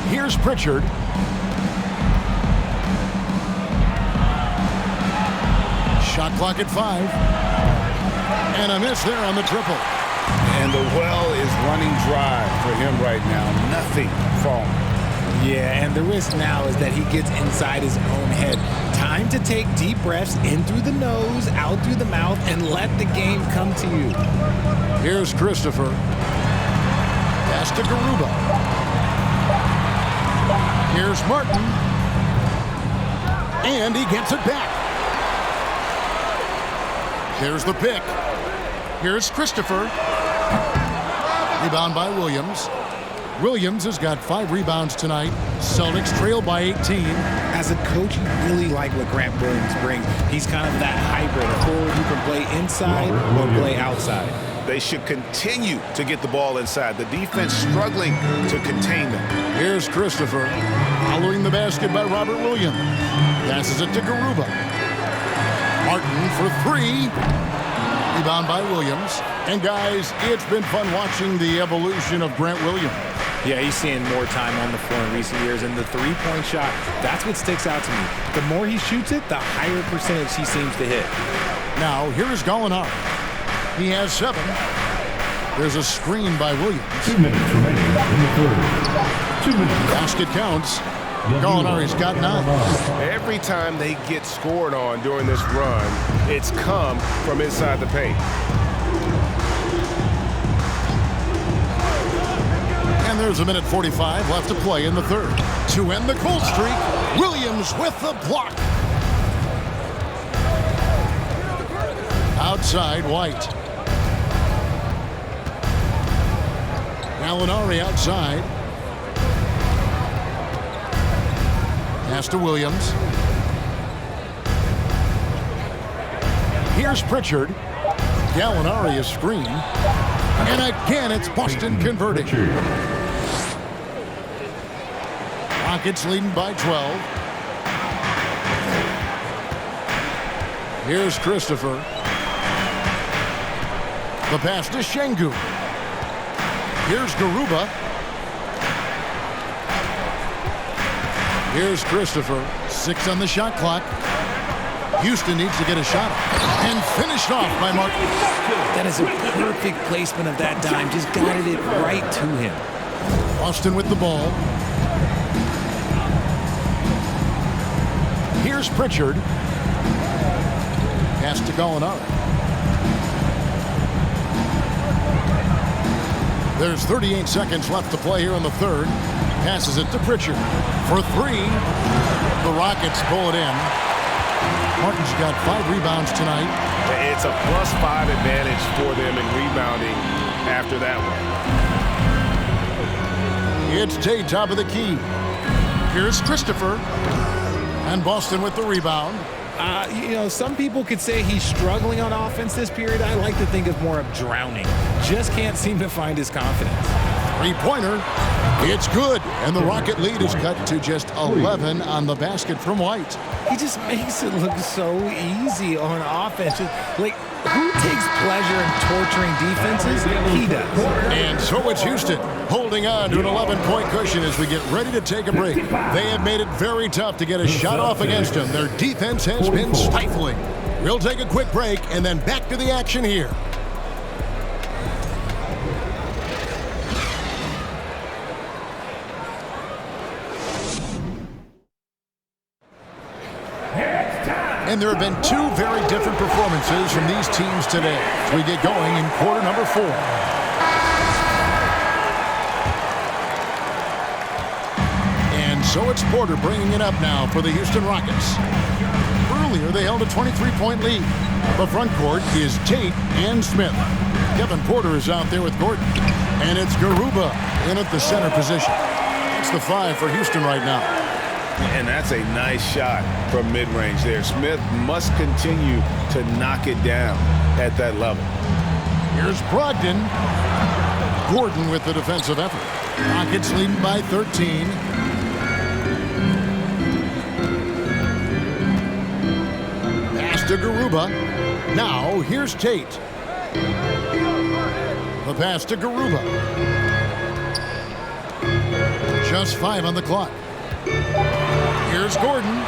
Here's Pritchard. Shot clock at 5. And a miss there on the triple. And the well is running dry for him right now. Nothing falling. Yeah, and the risk now is that he gets inside his own head. Time to take deep breaths in through the nose, out through the mouth, and let the game come to you. Here's Christopher. Pass to Garuba. Here's Martin. And he gets it back. There's the pick. Here's Christopher. Rebound by Williams. Williams has got 5 rebounds tonight. Celtics trail by 18. As a coach, you really like what Grant Williams brings. He's kind of that hybrid, a forward who can play inside or play outside. They should continue to get the ball inside. The defense struggling to contain them. Here's Christopher. Following the basket by Robert Williams. Passes it to Garuba. Martin for 3. Rebound by Williams. And guys, it's been fun watching the evolution of Grant Williams. Yeah, he's seeing more time on the floor in recent years, and the three-point shot, that's what sticks out to me. The more he shoots it, the higher percentage he seems to hit. Now, here's Gallinari. He has 7. There's a screen by Williams. 2 minutes remaining in the third. 2 minutes. Basket counts. Gallinari's got 9. Every time they get scored on during this run, it's come from inside the paint. And there's a minute 45 left to play in the third. To end the cold streak, Williams with the block. Outside, White. Gallinari outside. Pass to Williams. Here's Pritchard. Gallinari is screened. And again, it's Boston converting. Rockets leading by 12. Here's Christopher. The pass to Şengün. Here's Garuba. Here's Christopher. 6 on the shot clock. Houston needs to get a shot and finished off by Martin. That is a perfect placement of that dime. Just guided it right to him. Boston with the ball. Here's Pritchard. pass to Gallinari. There's 38 seconds left to play here in the third. Passes it to Pritchard for three. The Rockets pull it in. Martin's got 5 rebounds tonight. It's a +5 advantage for them in rebounding after that one. It's Tate, top of the key. Here's Christopher. And Boston with the rebound. Some people could say he's struggling on offense this period. I like to think of more of drowning. Just can't seem to find his confidence. Three-pointer. It's good. And the Rocket lead is cut to just 11 on the basket from White. He just makes it look so easy on offense. Like, who takes pleasure in torturing defenses? He does. And so it's Houston holding on to an 11-point cushion as we get ready to take a break. They have made it very tough to get a shot off against them. Their defense has been stifling. We'll take a quick break and then back to the action here. And there have been 2 very different performances from these teams today as we get going in quarter number 4. And so it's Porter bringing it up now for the Houston Rockets. Earlier, they held a 23-point lead. The front court is Tate and Smith. Kevin Porter is out there with Gordon. And it's Garuba in at the center position. It's the 5 for Houston right now. And that's a nice shot from mid-range there. Smith must continue to knock it down at that level. Here's Brogdon. Gordon with the defensive effort. Rockets leading by 13. Pass to Garuba. Now here's Tate. The pass to Garuba. Just 5 on the clock. Here's Gordon.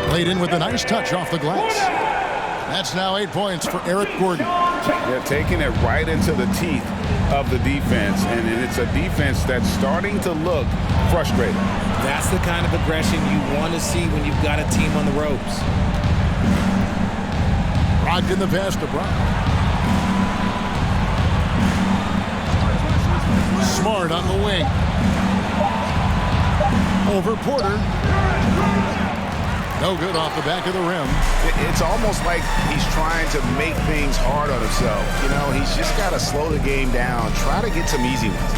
Played in with a nice touch off the glass. That's now 8 points for Eric Gordon. They're taking it right into the teeth of the defense, and it's a defense that's starting to look frustrated. That's the kind of aggression you want to see when you've got a team on the ropes. Brogdon the pass to Brown. Smart on the wing. Over Porter. No good off the back of the rim. It's almost like he's trying to make things hard on himself. He's just got to slow the game down, try to get some easy ones.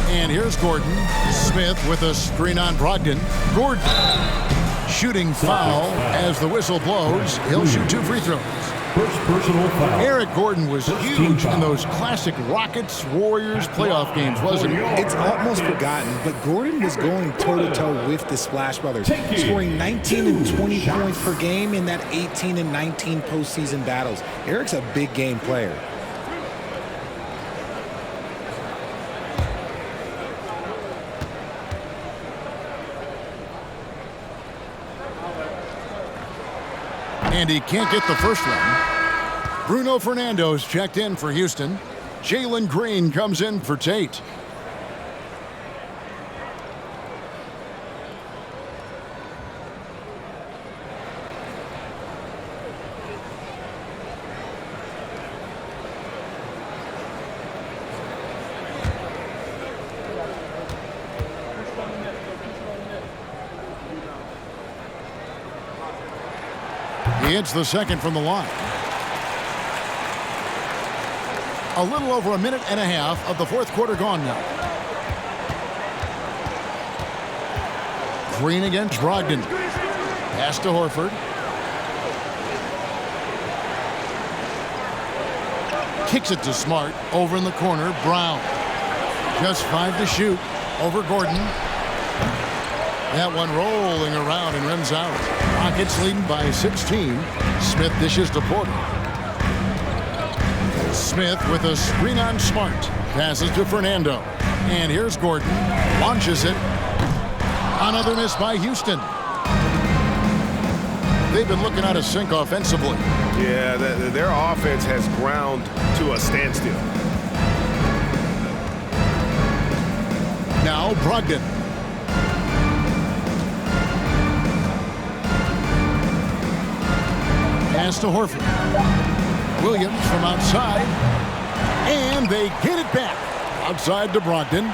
And here's Gordon. Smith with a screen on Brogdon. Gordon shooting foul as the whistle blows. He'll shoot 2 free throws. First personal foul. Eric Gordon was huge in those classic Rockets-Warriors playoff games, wasn't he? It's almost forgotten, but Gordon was going toe-to-toe with the Splash Brothers, scoring 19 and 20 points per game in that 18 and 19 postseason battles. Eric's a big game player. And he can't get the first one. Bruno Fernando's checked in for Houston. Jalen Green comes in for Tate. He hits the second from the line. A little over a minute and a half of the fourth quarter gone now. Green against Brogdon. Pass to Horford. Kicks it to Smart. Over in the corner, Brown. Just 5 to shoot. Over Gordon. That one rolling around and rims out. Rockets leading by 16. Smith dishes to Porter. Smith with a screen on Smart. Passes to Fernando. And here's Gordon. Launches it. Another miss by Houston. They've been looking out of sync offensively. Yeah, their offense has ground to a standstill. Now Brogdon. Pass to Horford. Williams from outside. And they get it back. Outside to Brogdon.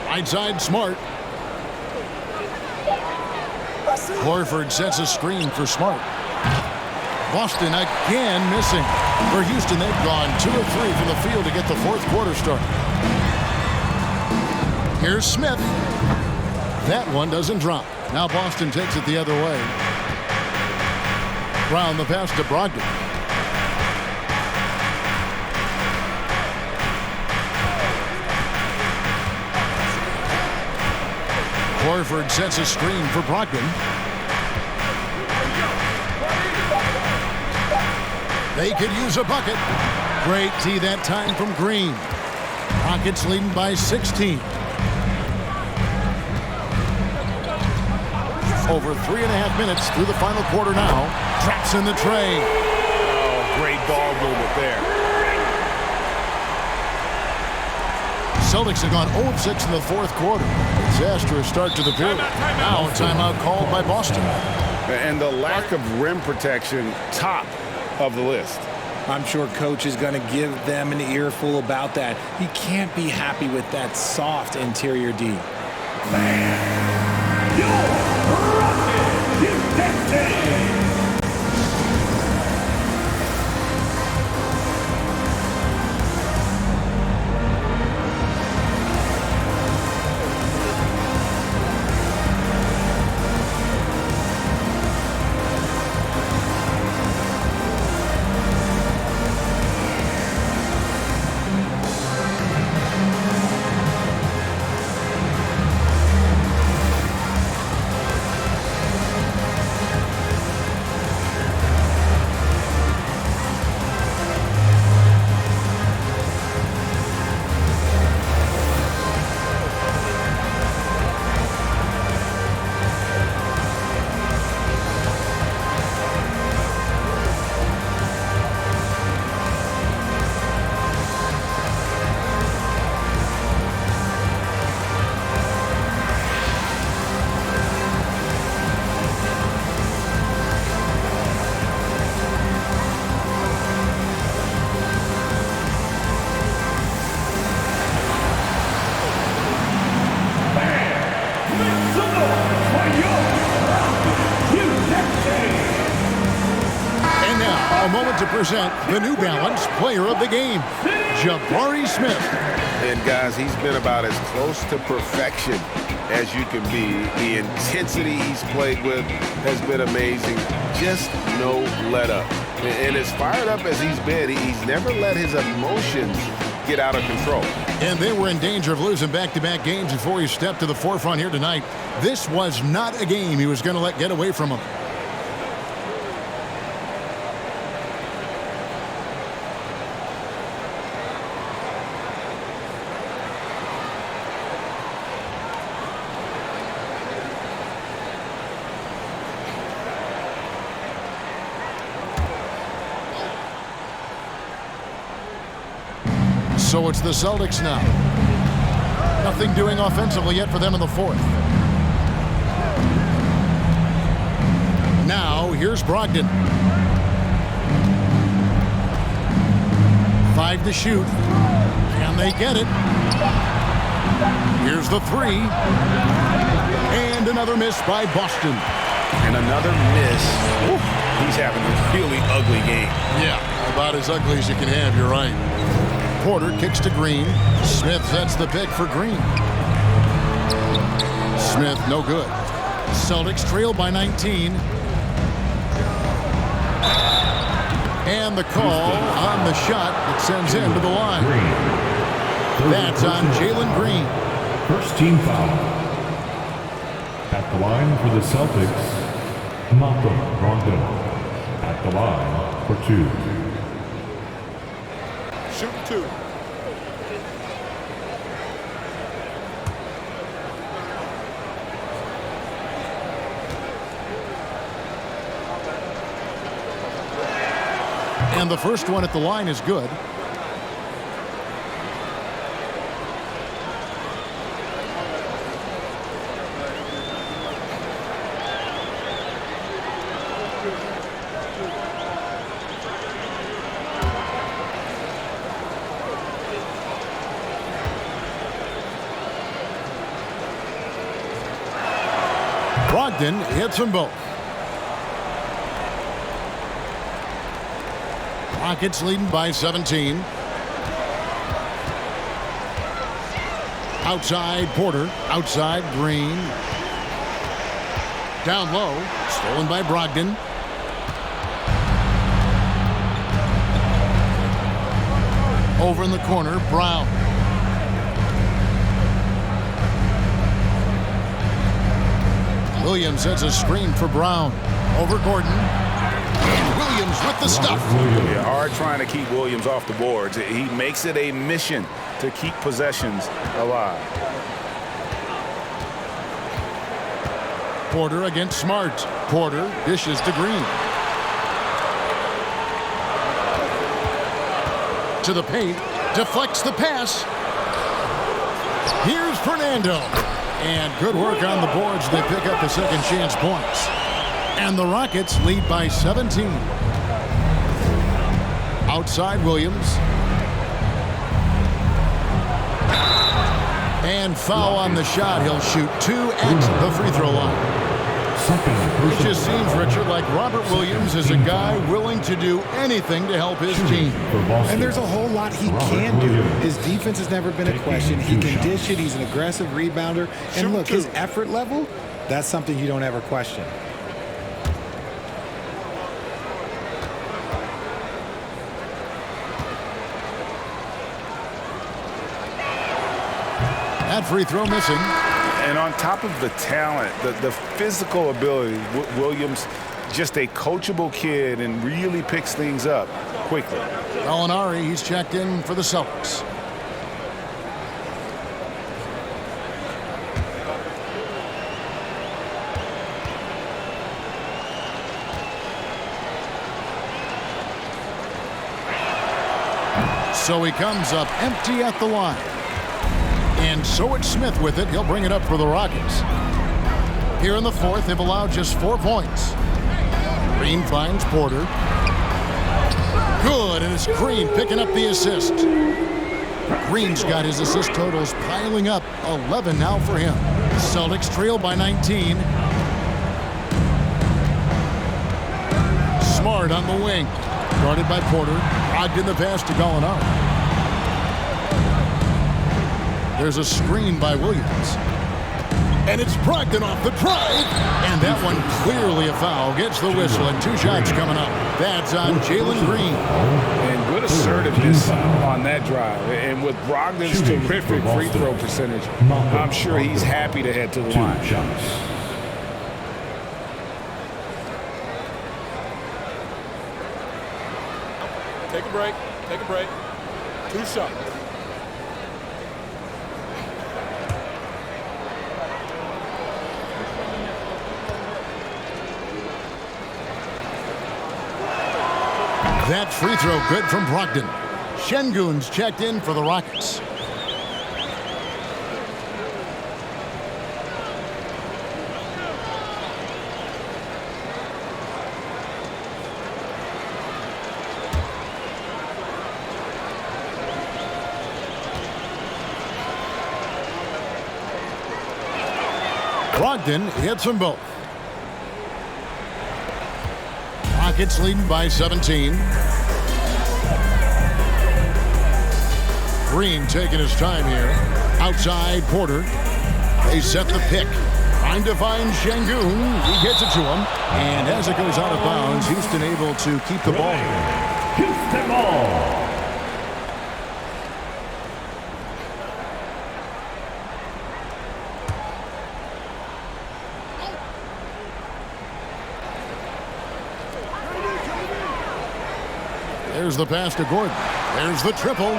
Right side, Smart. Horford sets a screen for Smart. Boston again missing. For Houston, they've gone 2 of 3 from the field to get the fourth quarter started. Here's Smith. That one doesn't drop. Now Boston takes it the other way. Brown the pass to Brogdon. Horford sets a screen for Brogdon. They could use a bucket. Great tee that time from Green. Rockets leading by 16. Over 3.5 minutes through the final quarter now. Traps in the tray. Oh, great ball movement there. Celtics have gone 0 of 6 in the fourth quarter. Disastrous start to the period. Now a timeout called by Boston. And the lack of rim protection, top of the list. I'm sure coach is going to give them an earful about that. He can't be happy with that soft interior D. A moment to present the New Balance Player of the Game, Jabari Smith. And guys, he's been about as close to perfection as you can be. The intensity he's played with has been amazing. Just no let up. And as fired up as he's been, he's never let his emotions get out of control. And they were in danger of losing back-to-back games before he stepped to the forefront here tonight. This was not a game he was going to let get away from him. So it's the Celtics now. Nothing doing offensively yet for them in the fourth. Now, here's Brogdon. 5 to shoot. Can they get it? Here's the 3. And another miss by Boston. And another miss. Ooh, he's having a really ugly game. Yeah, about as ugly as you can have, you're right. Porter kicks to Green. Smith sets the pick for Green. Smith, no good. Celtics trail by 19. And the call on the shot that sends him to the line. That's on Jalen Green. First team foul. At the line for the Celtics, Malcolm Brogdon. At the line for 2. Shoot 2. And the first one at the line is good. Brogdon hits them both. Rockets leading by 17. Outside Porter. Outside Green. Down low. Stolen by Brogdon. Over in the corner, Brown. Williams sets a screen for Brown. Over Gordon. And Williams with the stuff. Yeah, hard trying to keep Williams off the boards. He makes it a mission to keep possessions alive. Porter against Smart. Porter dishes to Green. To the paint. Deflects the pass. Here's Fernando. And good work on the boards. They pick up the second chance points. And the Rockets lead by 17. Outside Williams. And foul on the shot. He'll shoot 2 at the free throw line. It just seems, Richard, like Robert Williams is a guy willing to do anything to help his team. And there's a whole lot he can do. His defense has never been a question. He can dish it. He's an aggressive rebounder. And look, his effort level, that's something you don't ever question. That free throw missing. And on top of the talent, the physical ability, Williams, just a coachable kid and really picks things up quickly. Gallinari, he's checked in for the Celtics. So he comes up empty at the line. And so it's Smith with it. He'll bring it up for the Rockets. Here in the fourth, they've allowed just 4 points. Green finds Porter. Good, and it's Green picking up the assist. Green's got his assist totals piling up. 11 now for him. The Celtics trail by 19. Smart on the wing. Guarded by Porter. Brogdon the pass to Gallinari. There's a screen by Williams. And it's Brogdon off the drive. And that one clearly a foul. Gets the whistle and 2 shots coming up. That's on Jalen Green. And good assertiveness on that drive. And with Brogdon's terrific free throw percentage, I'm sure he's happy to head to the line. Take a break. Take a break. 2 shots. That free throw good from Brogdon. Şengün's checked in for the Rockets. Brogdon hits them both. Rockets leading by 17. Green taking his time here. Outside Porter. They set the pick. Trying to find Şengün. He gets it to him. And as it goes out of bounds, Houston able to keep the ball. Houston ball. There's the pass to Gordon. There's the triple.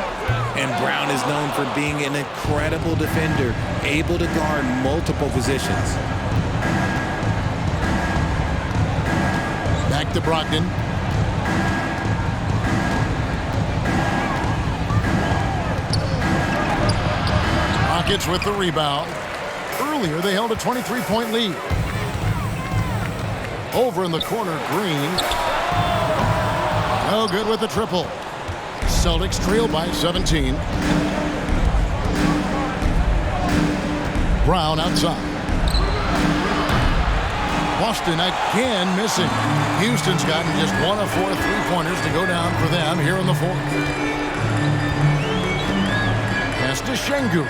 And Brown is known for being an incredible defender, able to guard multiple positions. Back to Brogdon. Rockets with the rebound. Earlier, they held a 23-point lead. Over in the corner, Green. No good with the triple. Celtics trail by 17. Brown outside. Boston again missing. Houston's gotten just 1 of 4 3-pointers to go down for them here in the fourth. Pass to Şengün.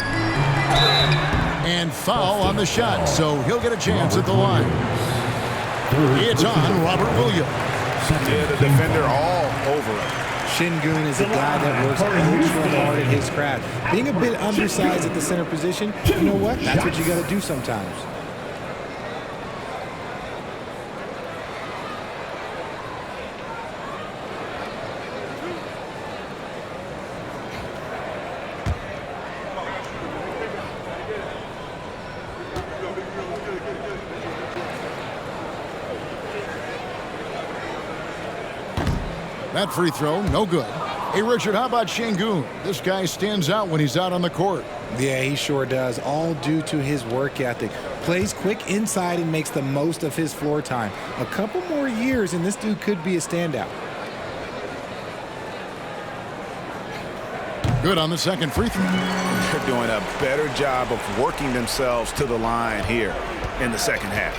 And foul on the shot, so he'll get a chance at the line. It's on Robert Williams. Yeah, the defender all over it. Şengün is a guy that works ultra hard at his craft. Being a bit undersized at the center position, you know what? That's what you got to do sometimes. That free throw, no good. Hey, Richard, how about Şengün? This guy stands out when he's out on the court. Yeah, he sure does, all due to his work ethic. Plays quick inside and makes the most of his floor time. A couple more years and this dude could be a standout. Good on the second free throw. They're doing a better job of working themselves to the line here in the second half.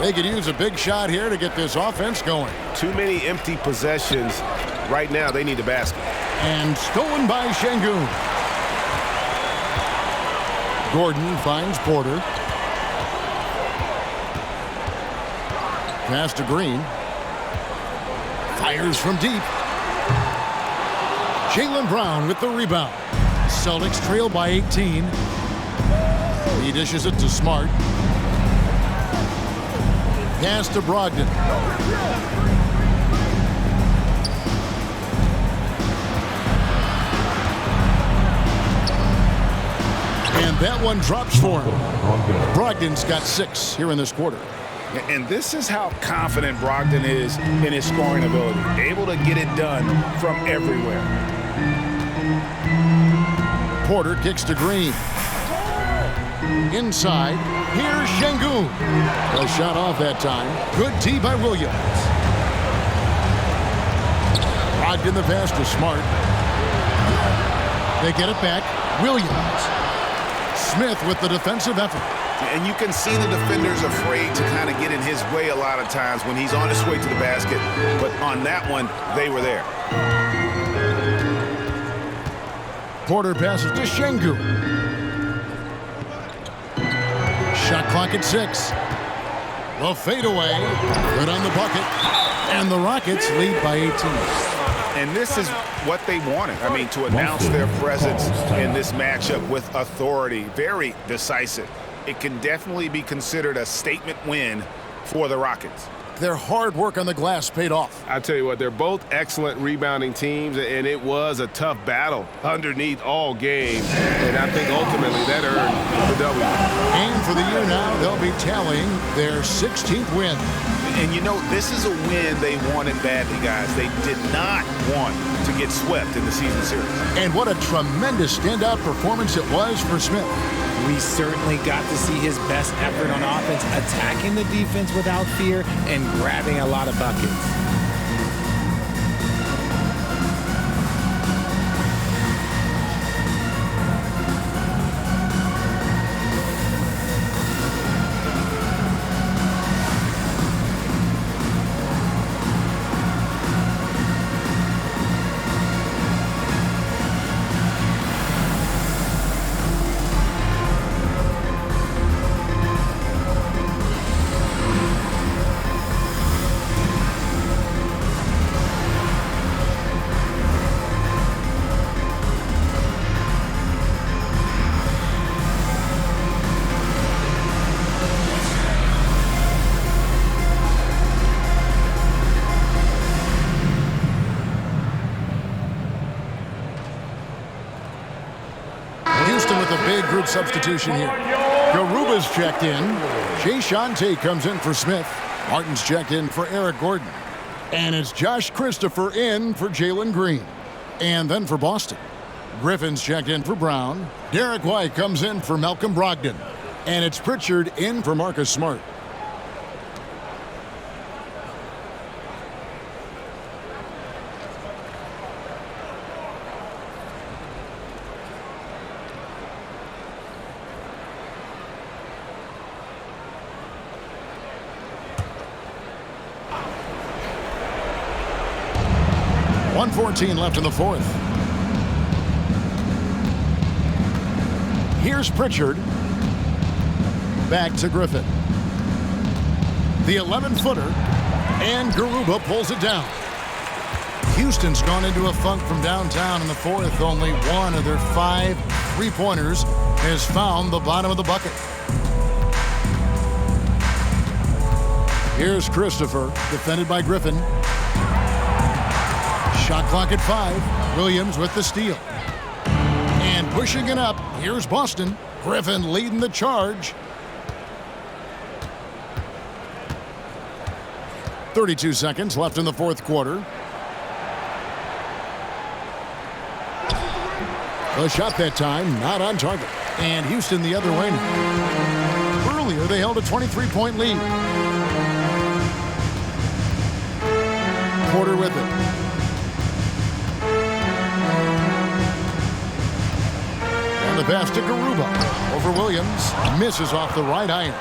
They could use a big shot here to get this offense going. Too many empty possessions. Right now, they need a basket. And stolen by Şengün. Gordon finds Porter. Pass to Green. Fires from deep. Jaylen Brown with the rebound. Celtics trail by 18. He dishes it to Smart. Pass to Brogdon. And that one drops for him. Brogdon's got 6 here in this quarter. And this is how confident Brogdon is in his scoring ability. Able to get it done from everywhere. Porter kicks to Green. Inside, here's Şengün. A shot off that time. Good D by Williams. Brogdon the pass to Smart. They get it back. Williams. Smith with the defensive effort. And you can see the defenders afraid to kind of get in his way a lot of times when he's on his way to the basket. But on that one, they were there. Porter passes to Şengün. Shot clock at 6. The fadeaway. Good on the bucket. And the Rockets lead by 18. And this is what they wanted. I mean, to announce their presence in this matchup with authority. Very decisive. It can definitely be considered a statement win for the Rockets. Their hard work on the glass paid off. I tell you what, they're both excellent rebounding teams, and it was a tough battle underneath all game. And I think ultimately that earned the W. And for the year now, they'll be tallying their 16th win. And you know, this is a win they wanted badly, guys. They did not want to get swept in the season series. And what a tremendous standout performance it was for Smith. We certainly got to see his best effort on offense, attacking the defense without fear and grabbing a lot of buckets. With a big group substitution here. Garuba's checked in. Jay Shante comes in for Smith. Martin's checked in for Eric Gordon. And it's Josh Christopher in for Jalen Green. And then for Boston, Griffin's checked in for Brown. Derek White comes in for Malcolm Brogdon. And it's Pritchard in for Marcus Smart. 1:14 left in the fourth. Here's Pritchard. Back to Griffin. The 11-footer. And Garuba pulls it down. Houston's gone into a funk from downtown in the fourth. Only one of their 5 3-pointers has found the bottom of the bucket. Here's Christopher, defended by Griffin. Shot clock at 5. Williams with the steal. And pushing it up, here's Boston. Griffin leading the charge. 32 seconds left in the fourth quarter. The shot that time, not on target. And Houston the other way. Earlier, they held a 23-point lead. Porter with it. And the pass to Garuba. Over Williams. Misses off the right iron.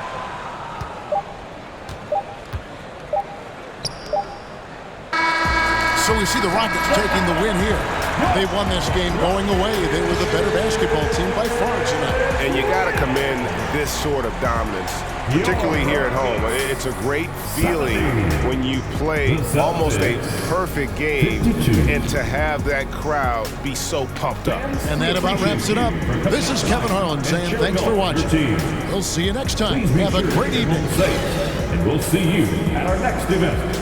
So we see the Rockets taking the win here. They won this game going away. They were the better basketball team by far tonight. And you got to commend this sort of dominance, particularly here at home. It's a great feeling when you play almost a perfect game and to have that crowd be so pumped up. And that about wraps it up. This is Kevin Harlan saying thanks for watching. We'll see you next time. Have a great evening. And we'll see you at our next event.